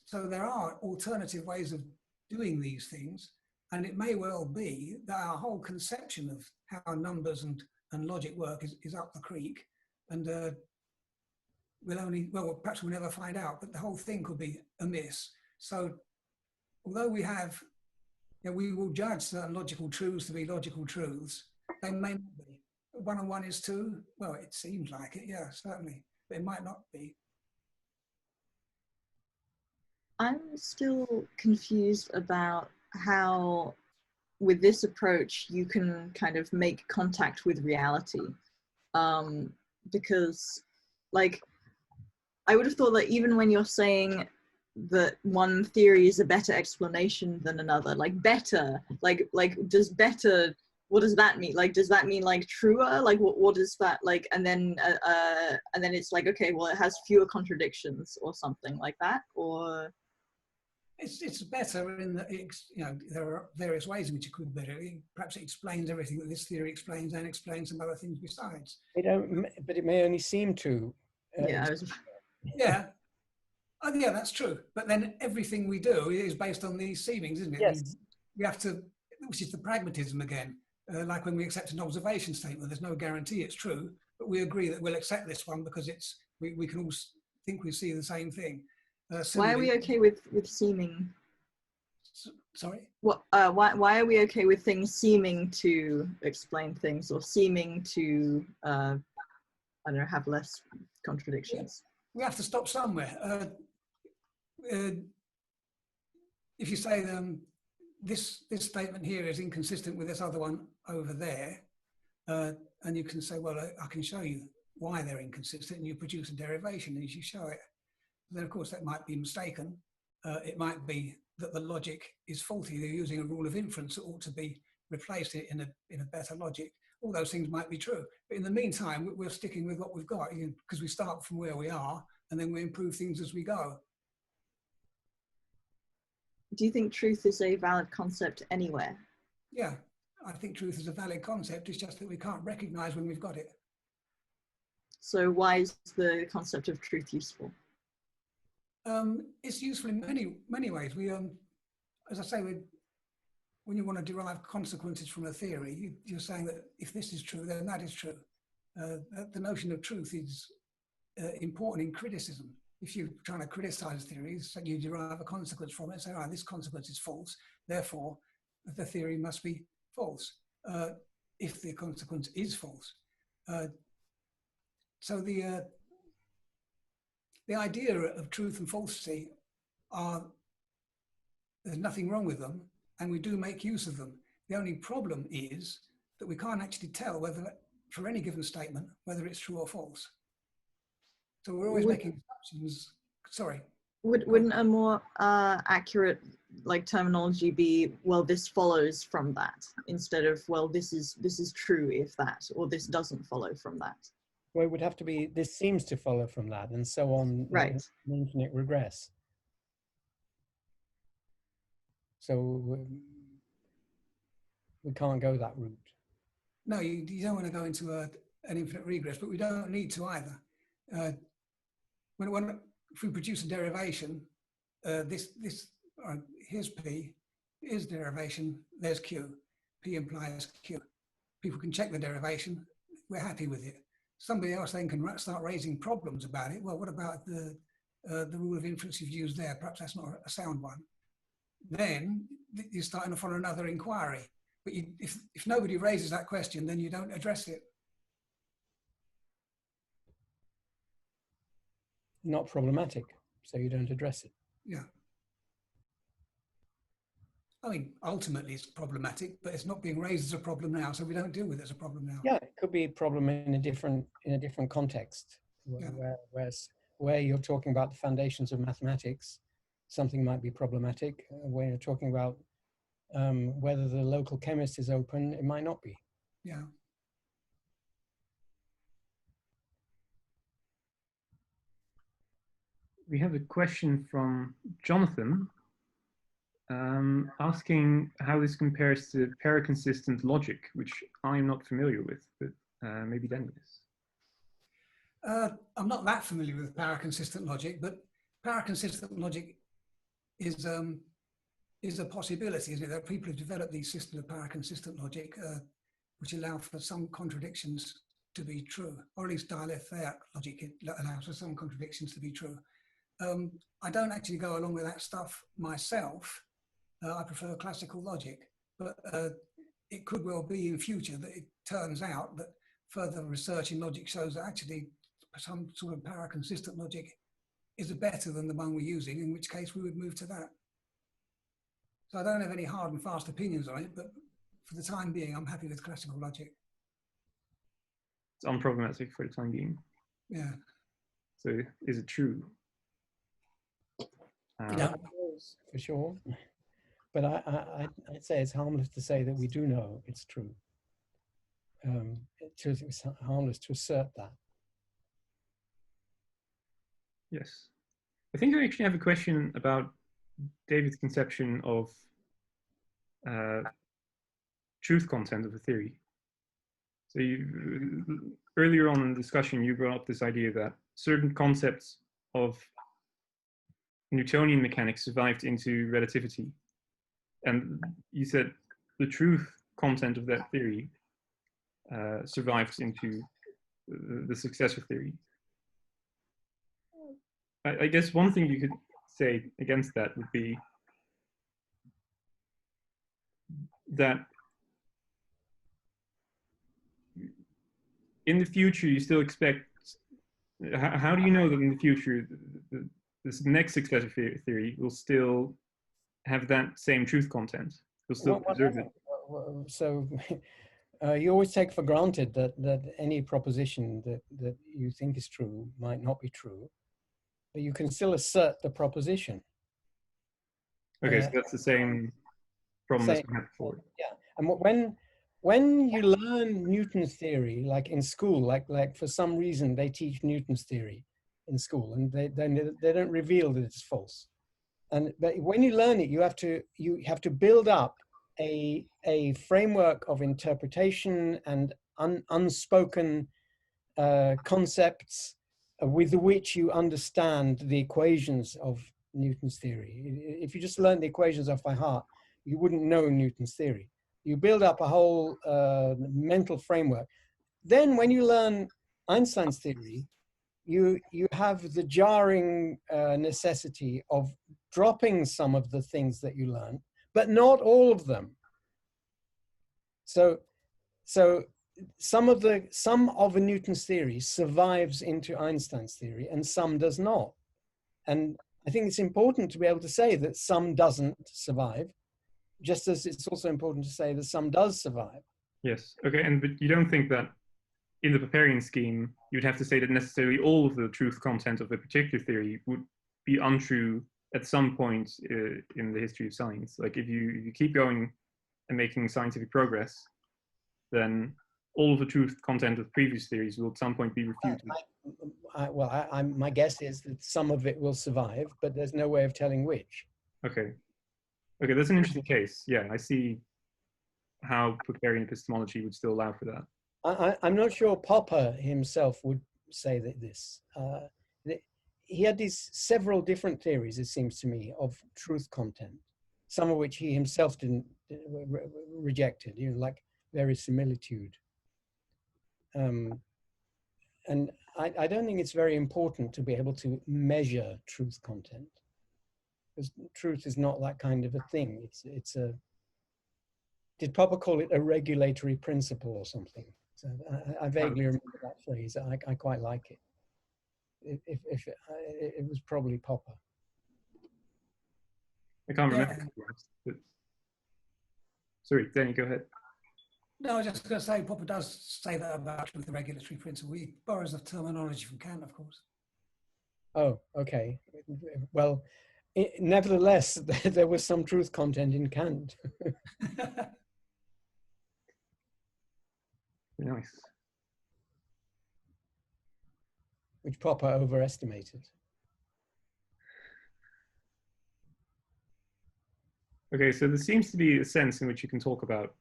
So there are alternative ways of doing these things, and it may well be that our whole conception of how numbers and logic work is up the creek, and perhaps we'll never find out, but the whole thing could be amiss. So although we will judge certain logical truths to be logical truths, they may not be. 1 and 1 is 2. Well, it seems like it, yeah, certainly, but it might not be. I'm still confused about how, with this approach, you can kind of make contact with reality. Because, like, I would have thought that even when you're saying that one theory is a better explanation than another, like better, like does better, what does that mean? Like, does that mean like truer? Like, what is that like? And then it's like, okay, well, it has fewer contradictions or something like that, or it's better in that there are various ways in which it could be better. Perhaps it explains everything that this theory explains and explains some other things besides. But it may only seem to. yeah, Yeah. Oh, yeah, that's true. But then everything we do is based on these seemings, isn't it? Yes. We have to, which is the pragmatism again. Like when we accept an observation statement, there's no guarantee it's true, but we agree that we'll accept this one because we can all think we see the same thing. why are we okay with seeming? Sorry? What? Why are we okay with things seeming to explain things or seeming to I don't know, have less contradictions? We have to stop somewhere. If you say this statement here is inconsistent with this other one over there, and you can say, well, I can show you why they're inconsistent, and you produce a derivation and you show it. Then, of course, that might be mistaken. It might be that the logic is faulty. They're using a rule of inference that ought to be replaced in a better logic. All those things might be true. But in the meantime, we're sticking with what we've got because we start from where we are and then we improve things as we go. Do you think truth is a valid concept anywhere? Yeah, I think truth is a valid concept. It's just that we can't recognize when we've got it. So why is the concept of truth useful? It's useful in many ways. We, as I say, when you want to derive consequences from a theory, you're saying that if this is true, then that is true. The notion of truth is important in criticism. If you're trying to criticize theories, you derive a consequence from it, say, oh, this consequence is false, therefore the theory must be false, if the consequence is false. So the idea of truth and falsity there's nothing wrong with them, and we do make use of them. The only problem is that we can't actually tell whether, for any given statement, whether it's true or false. So we're always making assumptions. Sorry. Wouldn't a more accurate terminology be, well, this follows from that, instead of, well, this is true if that, or this doesn't follow from that? Well, it would have to be, this seems to follow from that, and so on, right? In infinite regress. So we can't go that route. No, you don't want to go into an infinite regress, but we don't need to either. if we produce a derivation, here's P, here's derivation, there's Q. P implies Q. People can check the derivation, we're happy with it. Somebody else then can start raising problems about it. Well, what about the rule of inference you've used there? Perhaps that's not a sound one. Then you're starting off on another inquiry. But if nobody raises that question, then you don't address it. Not problematic, so you don't address it. Yeah. I mean, ultimately it's problematic, but it's not being raised as a problem now, so we don't deal with it as a problem now. Yeah, it could be a problem in a different context, Yeah. where you're talking about the foundations of mathematics, something might be problematic. When you're talking about whether the local chemist is open, it might not be. Yeah. We have a question from Jonathan asking how this compares to paraconsistent logic, which I'm not familiar with, but maybe Danny is. I'm not that familiar with paraconsistent logic, but paraconsistent logic is a possibility, isn't it? There are people who've developed these systems of paraconsistent logic, which allow for some contradictions to be true, or at least dialectic logic allows for some contradictions to be true. I don't actually go along with that stuff myself. I prefer classical logic, but it could well be in future that it turns out that further research in logic shows that actually some sort of paraconsistent logic is better than the one we're using, in which case we would move to that. So I don't have any hard and fast opinions on it, but for the time being, I'm happy with classical logic. It's unproblematic for the time being. Yeah. So is it true? Yeah. For sure. But I'd say it's harmless to say that we do know it's true. It's harmless to assert that. Yes. I think I actually have a question about David's conception of truth content of a theory. So earlier on in the discussion, you brought up this idea that certain concepts of Newtonian mechanics survived into relativity. And you said the truth content of that theory survives into the successor theory. I guess one thing you could say against that would be that in the future you still expect, how do you know that in the future this next successor theory will still have that same truth content? Will still preserve it? So you always take for granted that any proposition that you think is true might not be true, but you can still assert the proposition. Okay, so that's the same problem as we had before. Yeah, and when you learn Newton's theory, like in school, like for some reason they teach Newton's theory in school, and they don't reveal that it's false. But when you learn it, you have to build up a framework of interpretation and unspoken concepts with which you understand the equations of Newton's theory. If you just learn the equations off by heart, you wouldn't know Newton's theory. You build up a whole mental framework. Then when you learn Einstein's theory, you have the jarring necessity of dropping some of the things that you learn, but not all of them. So some of a Newton's theory survives into Einstein's theory and some does not. And I think it's important to be able to say that some doesn't survive, just as it's also important to say that some does survive. Yes, okay, but you don't think that in the Popperian scheme, you'd have to say that necessarily all of the truth content of a particular theory would be untrue at some point in the history of science. Like if you keep going and making scientific progress, then all of the truth content of previous theories will at some point be refuted. My guess is that some of it will survive, but there's no way of telling which. Okay, that's an interesting case. Yeah, I see how Popperian epistemology would still allow for that. I'm not sure Popper himself would say that this. he had these several different theories, it seems to me, of truth content, some of which he himself didn't rejected, you know, like verisimilitude. And I don't think it's very important to be able to measure truth content, because truth is not that kind of a thing. It's a, did Popper call it a regulatory principle or something? So I vaguely remember that phrase. I quite like it. If it was probably Popper. I can't remember. But... Sorry, Danny, go ahead. No, I was just going to say, Popper does say that about the regulatory principle. He borrows the terminology from Kant, of course. Oh, okay. Well, nevertheless, there was some truth content in Kant. Nice. Which Popper overestimated. Okay, so there seems to be a sense in which you can talk about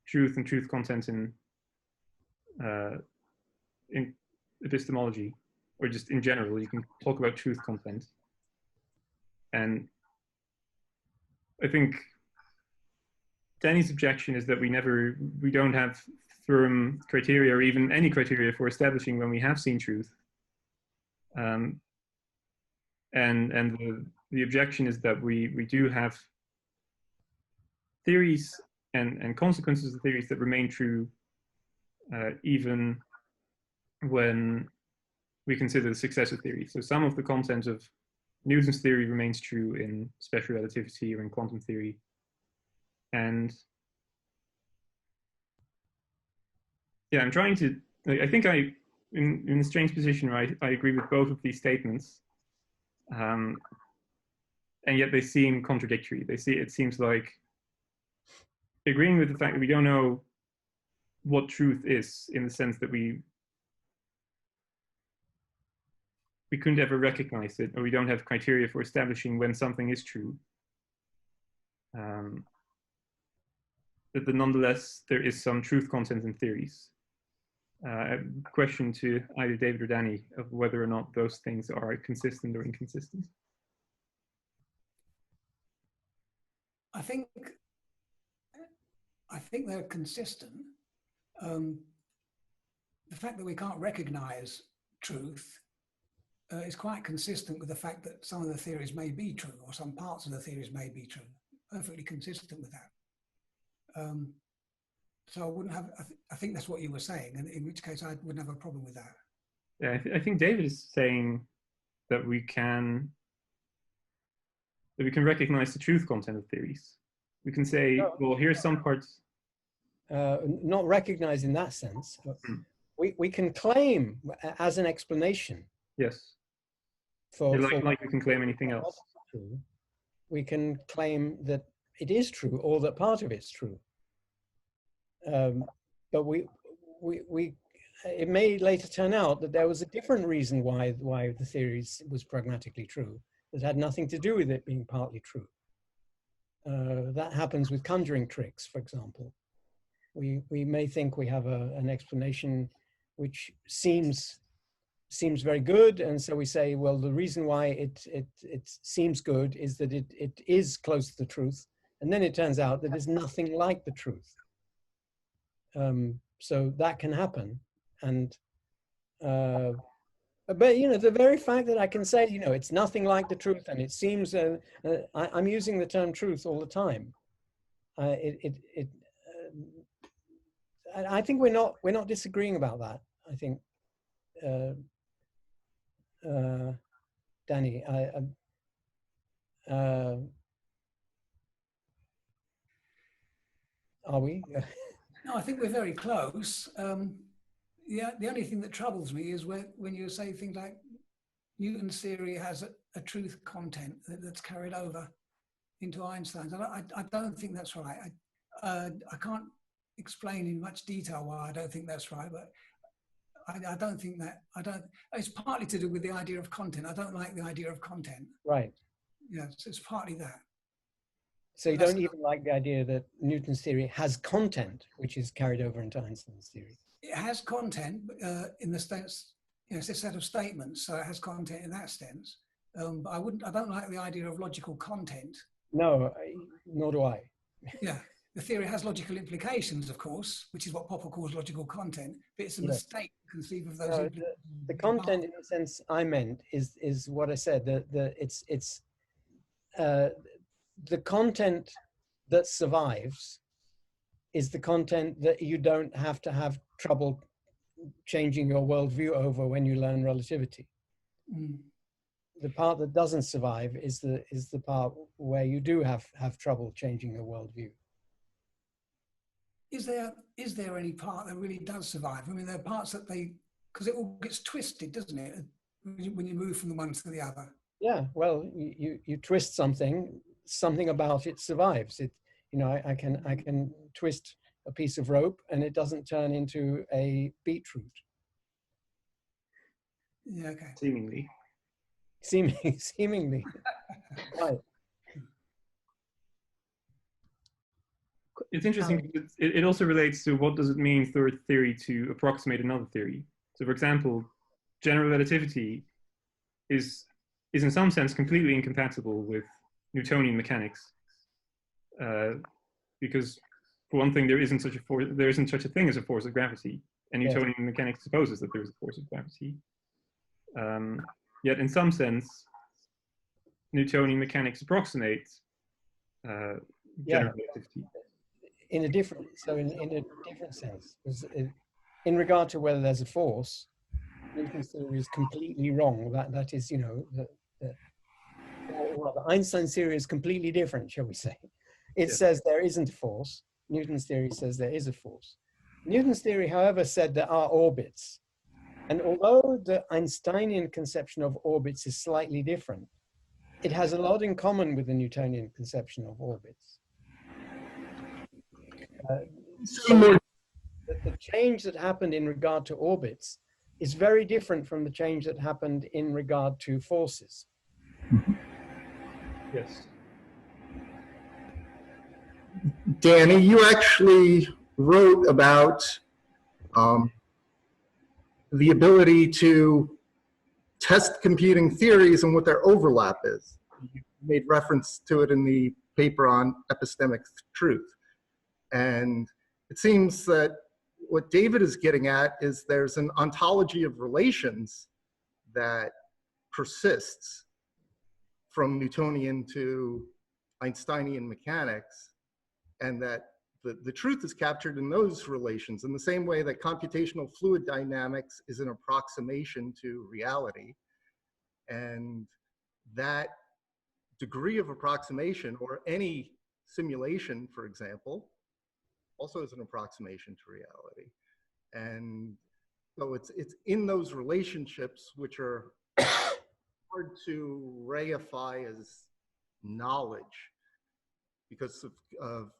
truth and truth content in epistemology, or just in general. You can talk about truth content. And I think Danny's objection is that we don't have firm criteria, or even any criteria, for establishing when we have seen truth. And the objection is that we do have theories and consequences of theories that remain true even when we consider the successor theory. So some of the content of Newton's theory remains true in special relativity or in quantum theory. And yeah, I'm trying to, I think in a strange position, right? I agree with both of these statements. And yet they seem contradictory. It seems like agreeing with the fact that we don't know what truth is, in the sense that we couldn't ever recognize it, or we don't have criteria for establishing when something is true. But nonetheless, there is some truth content in theories. A question to either David or Danny of whether or not those things are consistent or inconsistent. I think they're consistent. The fact that we can't recognize truth is quite consistent with the fact that some of the theories may be true, or some parts of the theories may be true. Perfectly consistent with that. So I wouldn't have, I think that's what you were saying, and in which case I wouldn't have a problem with that. Yeah, I think David is saying that we can recognize the truth content of theories. We can say, well, here's some parts. Not recognized in that sense. We can claim as an explanation. Yes. For like we can claim anything else. We can claim that it is true, or that part of it's true. But it may later turn out that there was a different reason why the theory was pragmatically true, that had nothing to do with it being partly true. That happens with conjuring tricks, for example. We may think we have an explanation which seems very good, and so we say, well, the reason why it seems good is that it is close to the truth, and then it turns out that it's nothing like the truth. So that can happen, and but you know, the very fact that I can say, you know, it's nothing like the truth, and it seems I'm using the term truth all the time. I think we're not disagreeing about that. I think, Danny, are we? No, I think we're very close. The only thing that troubles me is when you say things like Newton's theory has a truth content that's carried over into Einstein's. And I don't think that's right. I can't explain in much detail why I don't think that's right, but I don't think that, it's partly to do with the idea of content. I don't like the idea of content. Right. Yeah, so it's partly that. So you don't even like the idea that Newton's theory has content, which is carried over into Einstein's theory? It has content in the sense it's a set of statements, so it has content in that sense. But I don't like the idea of logical content. No, nor do I. Yeah, the theory has logical implications, of course, which is what Popper calls logical content, but it's a Yes. mistake to conceive of those No, implications. the content, in the sense I meant, is what I said. It's the content that survives is the content that you don't have to have trouble changing your worldview over when you learn relativity. Mm. The part that doesn't survive is the part where you do have trouble changing your worldview. Is there any part that really does survive? I mean, there are parts that because it all gets twisted, doesn't it, when you move from the one to the other? Yeah, well, you twist something about it survives. It, you know, I can twist a piece of rope and it doesn't turn into a beetroot. Yeah, okay. Seemingly. Seemingly, right. It's interesting because it also relates to what does it mean for a theory to approximate another theory. So, for example, general relativity is in some sense completely incompatible with Newtonian mechanics, because for one thing, there isn't such a thing as a force of gravity, and Newtonian mechanics supposes that there is a force of gravity. Yet, in some sense, Newtonian mechanics approximates general relativity. In a different sense, in regard to whether there's a force, Newton's theory is completely wrong. That is, you know, or rather, Einstein's theory is completely different, shall we say? It says there isn't a force. Newton's theory says there is a force. Newton's theory, however, said there are orbits. And although the Einsteinian conception of orbits is slightly different, it has a lot in common with the Newtonian conception of orbits. The change that happened in regard to orbits is very different from the change that happened in regard to forces. Yes. Danny, you actually wrote about the ability to test competing theories and what their overlap is. You made reference to it in the paper on epistemic truth. And it seems that what David is getting at is there's an ontology of relations that persists from Newtonian to Einsteinian mechanics, and that the truth is captured in those relations in the same way that computational fluid dynamics is an approximation to reality. And that degree of approximation, or any simulation, for example, also is an approximation to reality. And so it's in those relationships, which are hard to reify as knowledge, because of,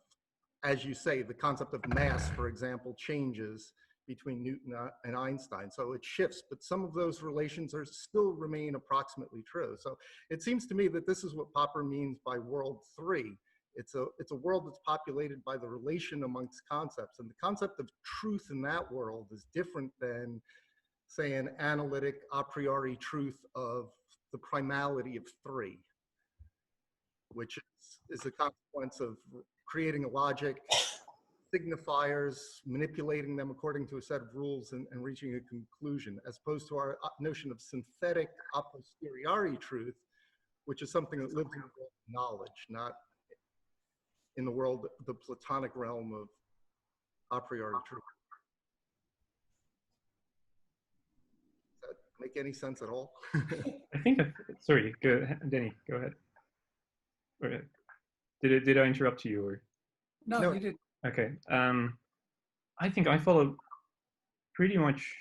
as you say, the concept of mass, for example, changes between Newton and Einstein. So it shifts, but some of those relations still remain approximately true. So it seems to me that this is what Popper means by world 3. It's a world that's populated by the relation amongst concepts. And the concept of truth in that world is different than, say, an analytic a priori truth of the primality of 3, which is a consequence of creating a logic, signifiers, manipulating them according to a set of rules, and reaching a conclusion, as opposed to our notion of synthetic a posteriori truth, which is something that lives in the world of knowledge, not in the world, the Platonic realm of a priori truth. Does that make any sense at all? I think, sorry, go ahead, Danny, go ahead. Or, did I interrupt you? Or? No, you did. Okay. I think I follow pretty much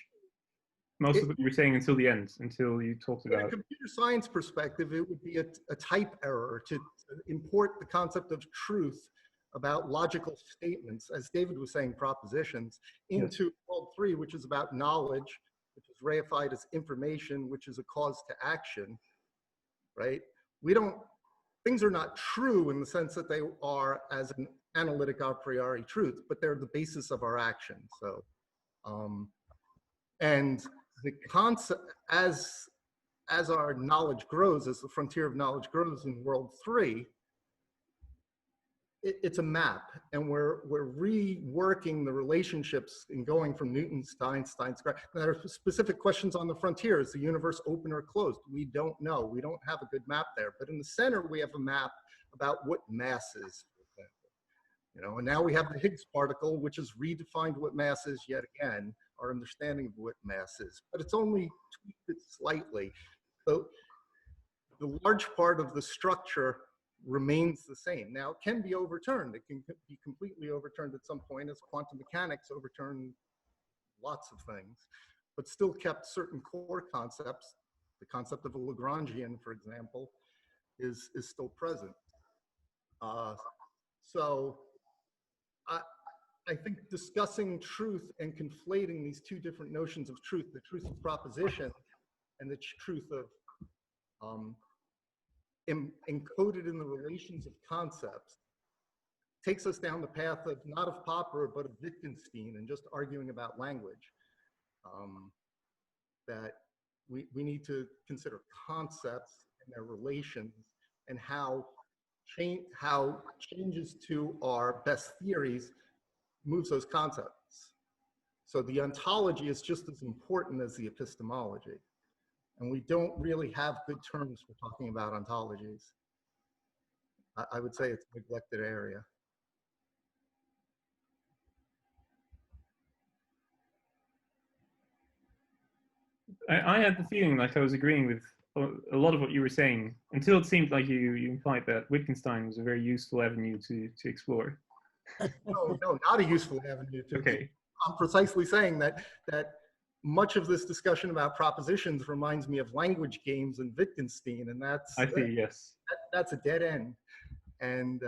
most of what you were saying until the end, until you talked about. From a computer science perspective, it would be a type error to import the concept of truth about logical statements, as David was saying, propositions, into world 3, which is about knowledge, which is reified as information, which is a cause to action, right? Things are not true in the sense that they are as an analytic a priori truth, but they're the basis of our action. So, and the concept, as our knowledge grows, as the frontier of knowledge grows in World 3, it's a map, and we're reworking the relationships and going from Newton's to Einstein's. There are specific questions on the frontier. Is the universe open or closed? We don't know. We don't have a good map there. But in the center, we have a map about what mass is, for example. You know, and now we have the Higgs particle, which has redefined what mass is yet again, our understanding of what mass is. But it's only tweaked it slightly. So the large part of the structure remains the same. Now, it can be overturned. It can be completely overturned at some point, as quantum mechanics overturned lots of things, but still kept certain core concepts. The concept of a Lagrangian, for example, is still present. So I think discussing truth and conflating these two different notions of truth, the truth of proposition and the truth of encoded in the relations of concepts, takes us down the path of not of Popper, but of Wittgenstein, and just arguing about language. That we need to consider concepts and their relations, and how changes to our best theories moves those concepts. So the ontology is just as important as the epistemology. And we don't really have good terms for talking about ontologies. I would say it's a neglected area. I had the feeling like I was agreeing with a lot of what you were saying, until it seemed like you implied that Wittgenstein was a very useful avenue to explore. No, not a useful avenue to. Okay. I'm precisely saying that much of this discussion about propositions reminds me of language games and Wittgenstein, and that's I see. Yes. That's a dead end. And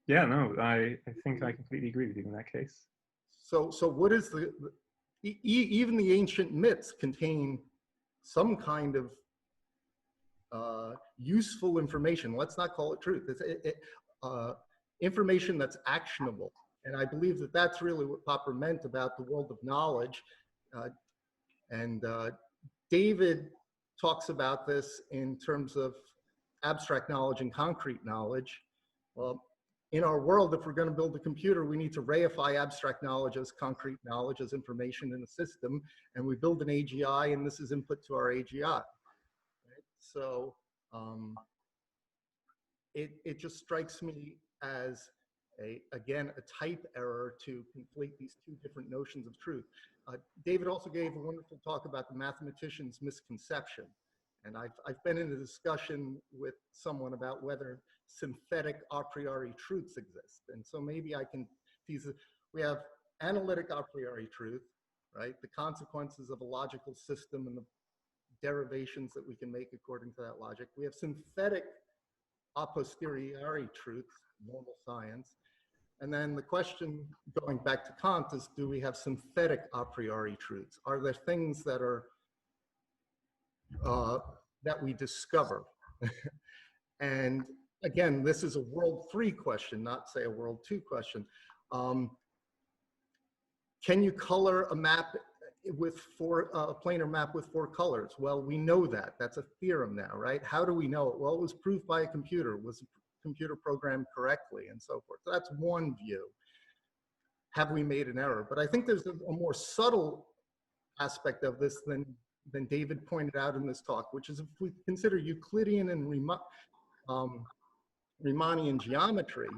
yeah, no, I think I completely agree with you in that case. So what is even the ancient myths contain some kind of useful information. Let's not call it truth. It's information that's actionable. And I believe that that's really what Popper meant about the world of knowledge. And David talks about this in terms of abstract knowledge and concrete knowledge. Well, in our world, if we're going to build a computer, we need to reify abstract knowledge as concrete knowledge, as information in a system. And we build an AGI, and this is input to our AGI. Right? So it just strikes me as, again, a type error to conflate these two different notions of truth. David also gave a wonderful talk about the mathematician's misconception. And I've been in a discussion with someone about whether synthetic a priori truths exist. And so maybe I can tease it. We have analytic a priori truth, right? The consequences of a logical system and the derivations that we can make according to that logic. We have synthetic a posteriori truths, normal science. And then the question, going back to Kant, is do we have synthetic a priori truths? Are there things that are that we discover? And again, this is a World 3 question, not say a World 2 question. Can you color a map with a planar map with 4 colors? Well, we know that. That's a theorem now, right? How do we know it? Well, it was proved by a computer. Was the computer programmed correctly, and so forth? So that's one view. Have we made an error? But I think there's a more subtle aspect of this than David pointed out in this talk, which is if we consider Euclidean and Riemannian geometry,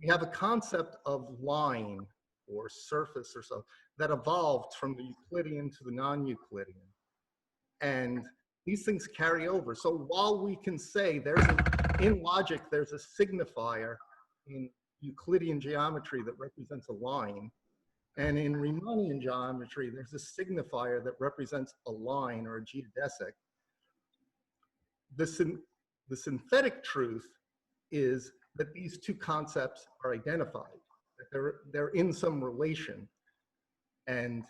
we have a concept of line or surface or so that evolved from the Euclidean to the non-Euclidean. And these things carry over. So while we can say in logic, there's a signifier in Euclidean geometry that represents a line, and in Riemannian geometry, there's a signifier that represents a line or a geodesic. The synthetic truth is that these two concepts are identified, that they're in some relation. And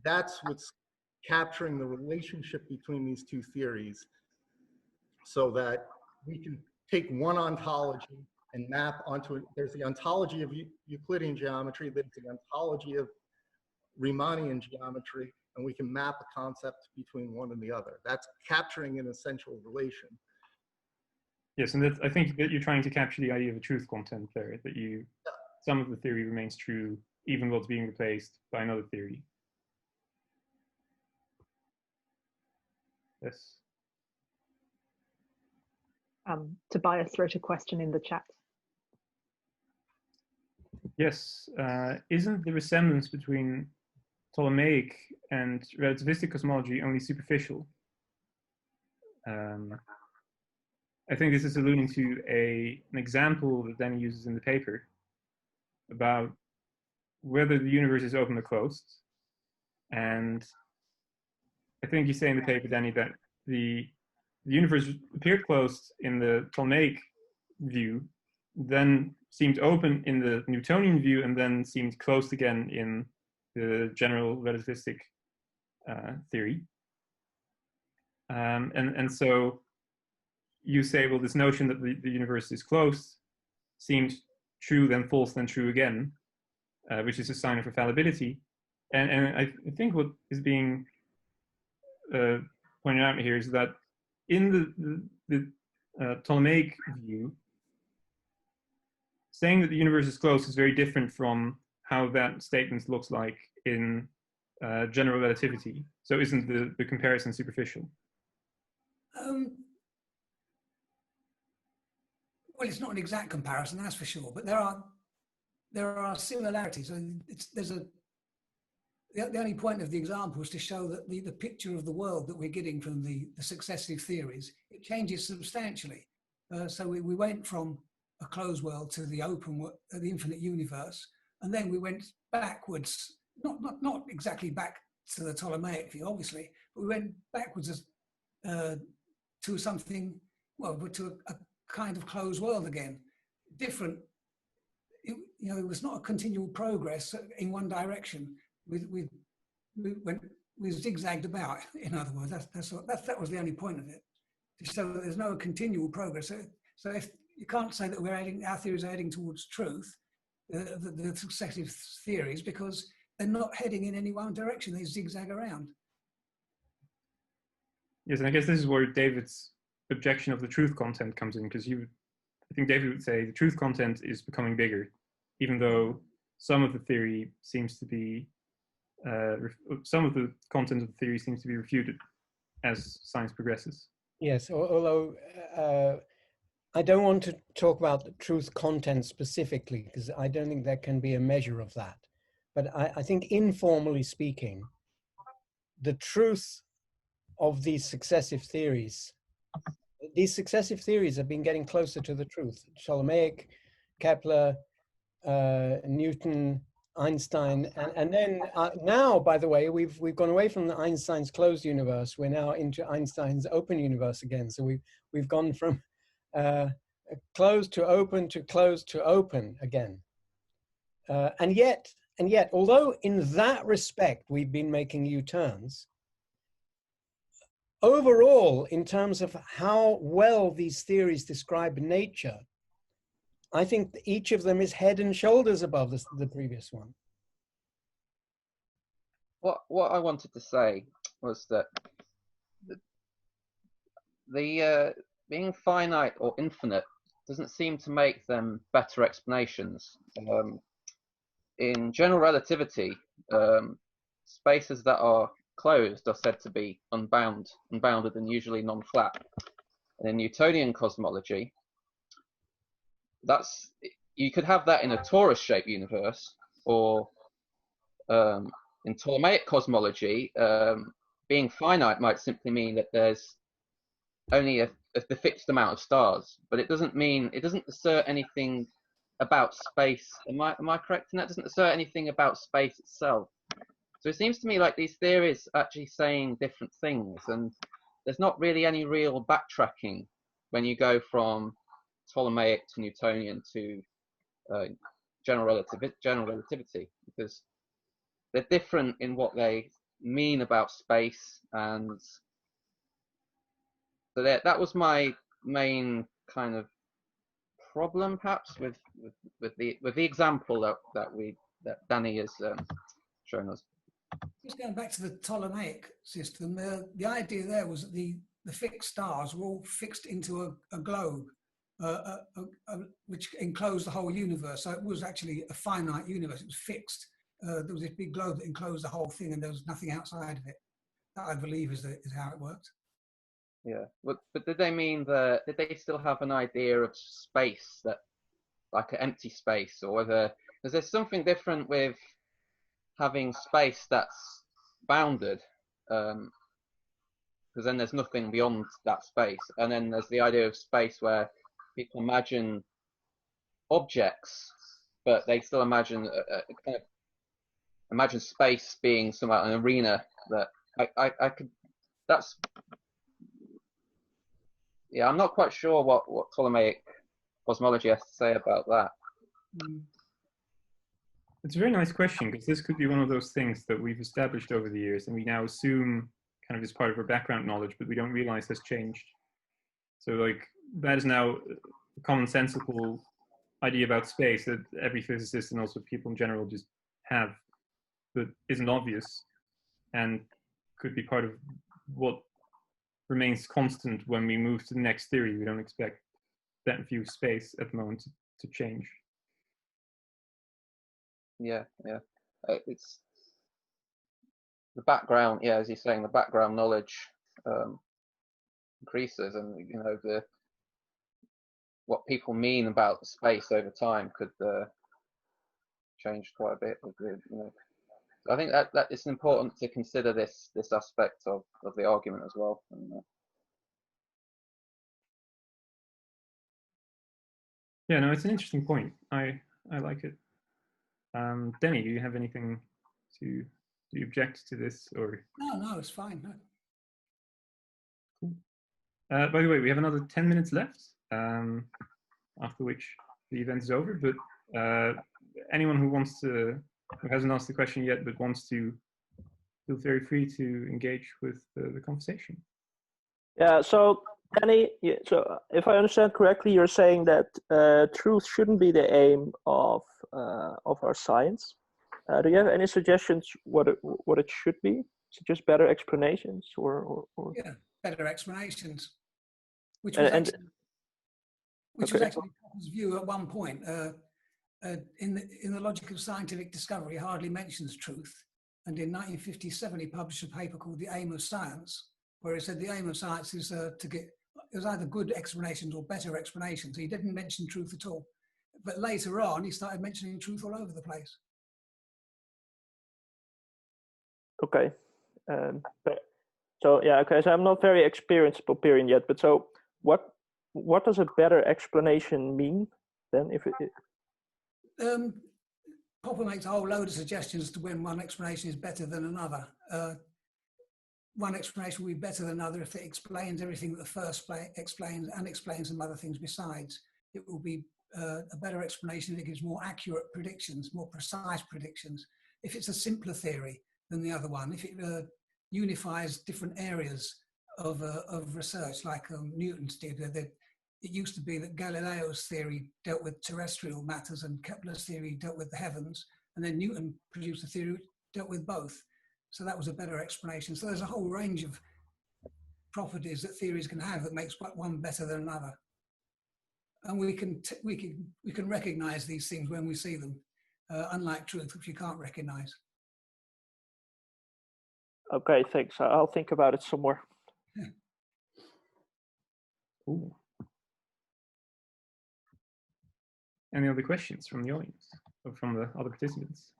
that's what's capturing the relationship between these two theories, so that we can take one ontology and map onto it. There's the ontology of Euclidean geometry, there's the ontology of Riemannian geometry, and we can map a concept between one and the other. That's capturing an essential relation. Yes, and I think that you're trying to capture the idea of a truth content there, that some of the theory remains true, even though it's being replaced by another theory. Yes. Tobias wrote a question in the chat. Yes, isn't the resemblance between Ptolemaic and relativistic cosmology only superficial? I think this is alluding to an example that Danny uses in the paper about whether the universe is open or closed. And I think you say in the paper, Danny, that the universe appeared closed in the Ptolemaic view, then seemed open in the Newtonian view, and then seemed closed again in the general relativistic theory. And so you say, well, this notion that the universe is closed seems true, then false, then true again, which is a sign of infallibility. And I think what is being pointed out here is that in the Ptolemaic view, saying that the universe is closed is very different from how that statement looks like in general relativity. So isn't the comparison superficial? Well, it's not an exact comparison, that's for sure, but there are similarities. And the only point of the example is to show that the picture of the world that we're getting from the successive theories, it changes substantially. So we went from a closed world to the open, the infinite universe, and then we went backwards, not exactly back to the Ptolemaic view, obviously, but we went backwards to something, well, to a kind of closed world again, different. It was not a continual progress in one direction. We zigzagged about. In other words, that was the only point of it, to show that there's no continual progress. So if you can't say that our theories are heading towards truth, the successive theories, because they're not heading in any one direction. They zigzag around. Yes, and I guess this is where David's objection of the truth content comes in, because I think David would say the truth content is becoming bigger, even though some of the theory seems to be, some of the content of the theory seems to be refuted as science progresses. Yes, although I don't want to talk about the truth content specifically, because I don't think there can be a measure of that. But I think informally speaking, the truth of these successive theories have been getting closer to the truth. Ptolemaic, Kepler, Newton, Einstein, and then now, by the way, we've gone away from Einstein's closed universe. We're now into Einstein's open universe again. So we've gone from closed to open to closed to open again. And yet, although in that respect we've been making U-turns, overall, in terms of how well these theories describe nature, I think each of them is head and shoulders above the previous one. What I wanted to say was that the being finite or infinite doesn't seem to make them better explanations. In general relativity, spaces that are closed are said to be unbounded and usually non-flat. And in Newtonian cosmology, you could have that in a torus-shaped universe, or in Ptolemaic cosmology, being finite might simply mean that there's only a fixed amount of stars, but it doesn't assert anything about space. Am I correct in that? It doesn't assert anything about space itself. So it seems to me like these theories are actually saying different things, and there's not really any real backtracking when you go from Ptolemaic to Newtonian to general relativity, because they're different in what they mean about space. And so that was my main kind of problem, perhaps, with the example that Danny has shown us. Just going back to the Ptolemaic system, the idea there was that the fixed stars were all fixed into a globe, which enclosed the whole universe. So it was actually a finite universe. It was fixed. There was this big globe that enclosed the whole thing, and there was nothing outside of it. That, I believe, is how it worked. Yeah, but did they mean that? Did they still have an idea of space, that like an empty space, or whether because there's something different with having space that's bounded, because then there's nothing beyond that space, and then there's the idea of space where people imagine objects, but they still imagine kind of imagine space being somewhat an arena that I could. That's yeah. I'm not quite sure what Ptolemaic cosmology has to say about that. It's a very nice question, because this could be one of those things that we've established over the years and we now assume kind of as part of our background knowledge, but we don't realize has changed. So like that is now a commonsensical idea about space that every physicist and also people in general just have, but isn't obvious and could be part of what remains constant when we move to the next theory. We don't expect that view of space at the moment to change. Yeah. It's the background. Yeah, as you're saying, the background knowledge increases, and you know what people mean about space over time could change quite a bit. You know, so I think that it's important to consider this aspect of the argument as well. Yeah, no, it's an interesting point. I like it. Danny, do you have anything do you object to this, or? No, it's fine. No. Cool. By the way, we have another 10 minutes left, after which the event is over, but anyone who hasn't asked the question yet but wants to, feel very free to engage with the conversation. Yeah, so Danny, so if I understand correctly, you're saying that truth shouldn't be the aim of our science. Do you have any suggestions what it should be? Is it just better explanations, or? Yeah, better explanations, which was actually Popper's view at one point. In the Logic of Scientific Discovery, he hardly mentions truth, and in 1957 he published a paper called The Aim of Science, where he said the aim of science is to get, it was either good explanations or better explanations. He didn't mention truth at all. But later on, he started mentioning truth all over the place. Okay. So yeah, okay. So I'm not very experienced Popperian yet, but so what does a better explanation mean then? If it Popper makes a whole load of suggestions to when one explanation is better than another. One explanation will be better than another if it explains everything that the first explains and explains some other things besides. It will be a better explanation if it gives more accurate predictions, more precise predictions. If it's a simpler theory than the other one, if it unifies different areas of research, like Newton's did. It used to be that Galileo's theory dealt with terrestrial matters and Kepler's theory dealt with the heavens, and then Newton produced a theory which dealt with both. So that was a better explanation. So there's a whole range of properties that theories can have that makes one better than another. And we can recognize these things when we see them, unlike truth, which you can't recognize. Okay, thanks. I'll think about it some more. Ooh. Any other questions from the audience or from the other participants?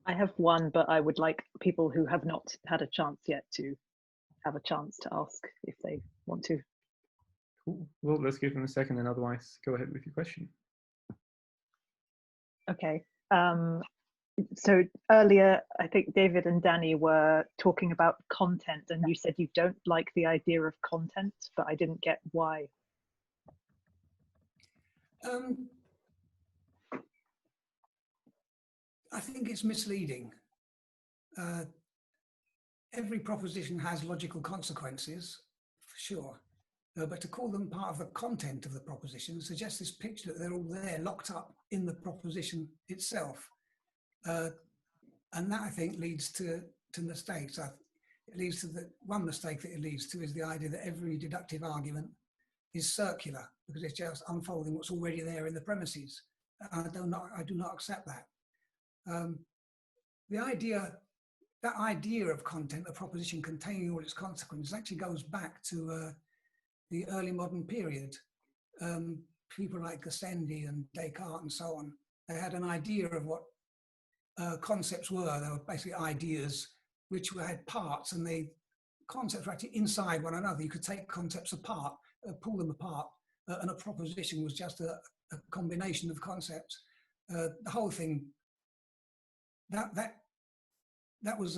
I have one, but I would like people who have not had a chance yet to have a chance to ask if they want to. Cool. Well, let's give them a second, and otherwise go ahead with your question. Okay. So earlier, I think David and Danny were talking about content, and you said you don't like the idea of content, but I didn't get why. I think it's misleading. Every proposition has logical consequences, for sure, but to call them part of the content of the proposition suggests this picture that they're all there, locked up in the proposition itself. And that, I think, leads to mistakes. It leads to one mistake that it leads to is the idea that every deductive argument is circular because it's just unfolding what's already there in the premises. I do not accept that. That idea of content, a proposition containing all its consequences, actually goes back to the early modern period. People like Gassendi and Descartes and so on, they had an idea of what concepts were. They were basically ideas which had parts, and the concepts were actually inside one another. You could take concepts apart, pull them apart, and a proposition was just a combination of concepts. The whole thing, that was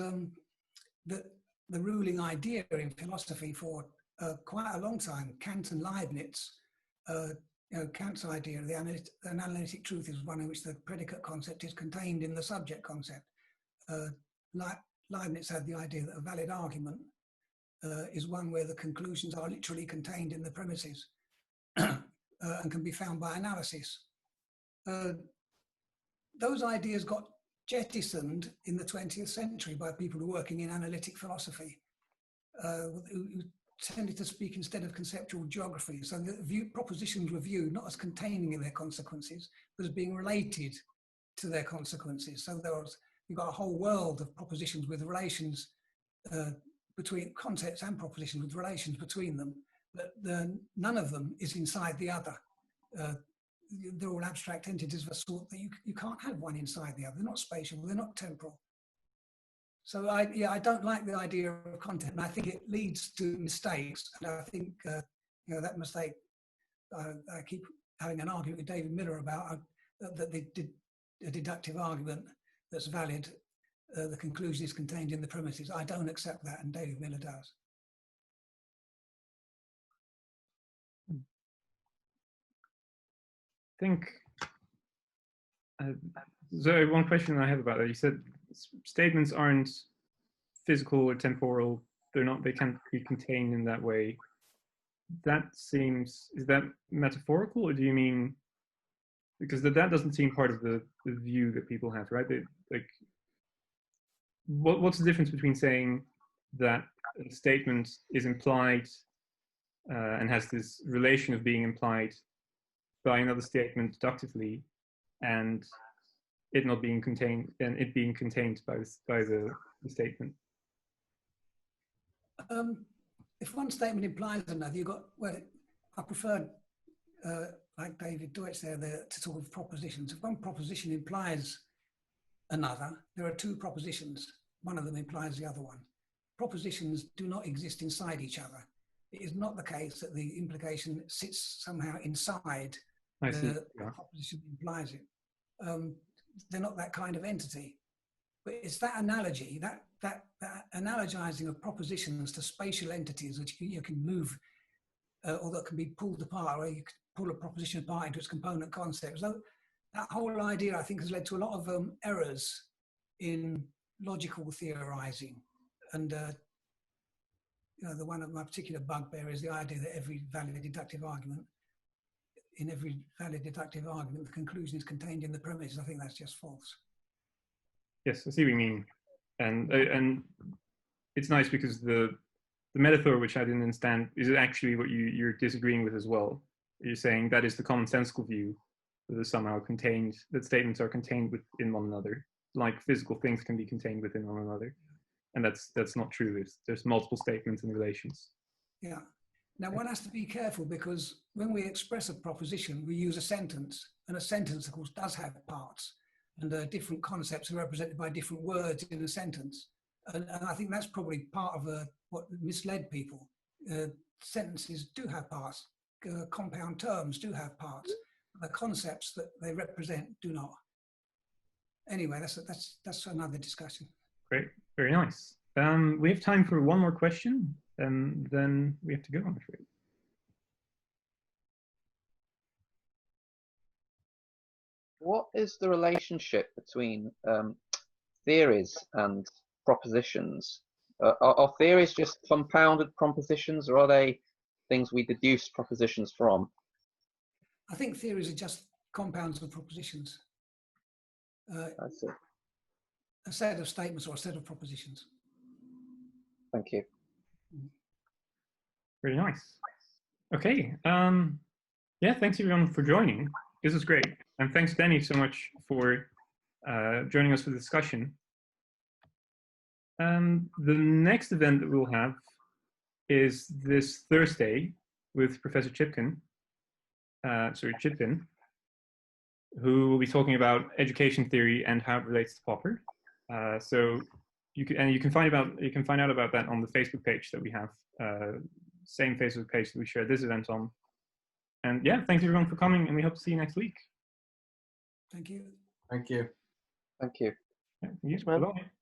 the ruling idea in philosophy for quite a long time. Kant and Leibniz, Kant's idea of the analytic truth is one in which the predicate concept is contained in the subject concept. Leibniz had the idea that a valid argument is one where the conclusions are literally contained in the premises and can be found by analysis. Those ideas got jettisoned in the 20th century by people who are working in analytic philosophy, who tended to speak instead of conceptual geography. So the propositions were viewed not as containing in their consequences, but as being related to their consequences. So you've got a whole world of propositions with relations between concepts and propositions with relations between them, but none of them is inside the other. They're all abstract entities of a sort that you can't have one inside the other. They're not spatial, they're not temporal. So I don't like the idea of content, and I think it leads to mistakes. And I think that mistake, I keep having an argument with David Miller about that a deductive argument that's valid, the conclusion is contained in the premises. I don't accept that, and David Miller does. I think, so one question I have about that, you said statements aren't physical or temporal, they can't be contained in that way. Is that metaphorical, or do you mean, because that doesn't seem part of the view that people have, right? What's the difference between saying that a statement is implied and has this relation of being implied by another statement deductively, and it not being contained, and it being contained by the statement? If one statement implies another, you've got, I prefer, like David Deutsch there, to talk of propositions. If one proposition implies another, there are two propositions. One of them implies the other one. Propositions do not exist inside each other. It is not the case that the implication sits somehow inside the proposition that implies it. They're not that kind of entity. But it's that analogy, that analogizing of propositions to spatial entities which you can move or that can be pulled apart, or you can pull a proposition apart into its component concepts. So that whole idea, I think, has led to a lot of errors in logical theorizing. And the one of my particular bugbear is the idea that in every valid deductive argument, the conclusion is contained in the premise. I think that's just false. Yes, I see what you mean, and it's nice because the metaphor, which I didn't understand, is actually what you're disagreeing with as well. You're saying that is the commonsensical view that is somehow contained, that statements are contained within one another, like physical things can be contained within one another, and that's not true. There's multiple statements and relations. Yeah. Now one has to be careful, because when we express a proposition, we use a sentence, and a sentence, of course, does have parts. And different concepts are represented by different words in a sentence. And I think that's probably part of what misled people. Sentences do have parts. Compound terms do have parts. The concepts that they represent do not. Anyway, that's another discussion. Great, very nice. We have time for one more question, and then we have to go, I'm afraid. What is the relationship between theories and propositions? Are theories just compounded propositions, or are they things we deduce propositions from? I think theories are just compounds of propositions. I see. a set of statements or a set of propositions. Thank you. Very nice. Okay. Yeah, thanks everyone for joining. This was great. And thanks, Danny, so much for joining us for the discussion. The next event that we'll have is this Thursday with Professor Chipkin, who will be talking about education theory and how it relates to Popper. So you can find out about that on the Facebook page that we have, same Facebook page that we shared this event on. And yeah, thanks everyone for coming, and we hope to see you next week. Thank you. Thank you. Thank you. Yeah, thank you. Thanks, man. Bye-bye.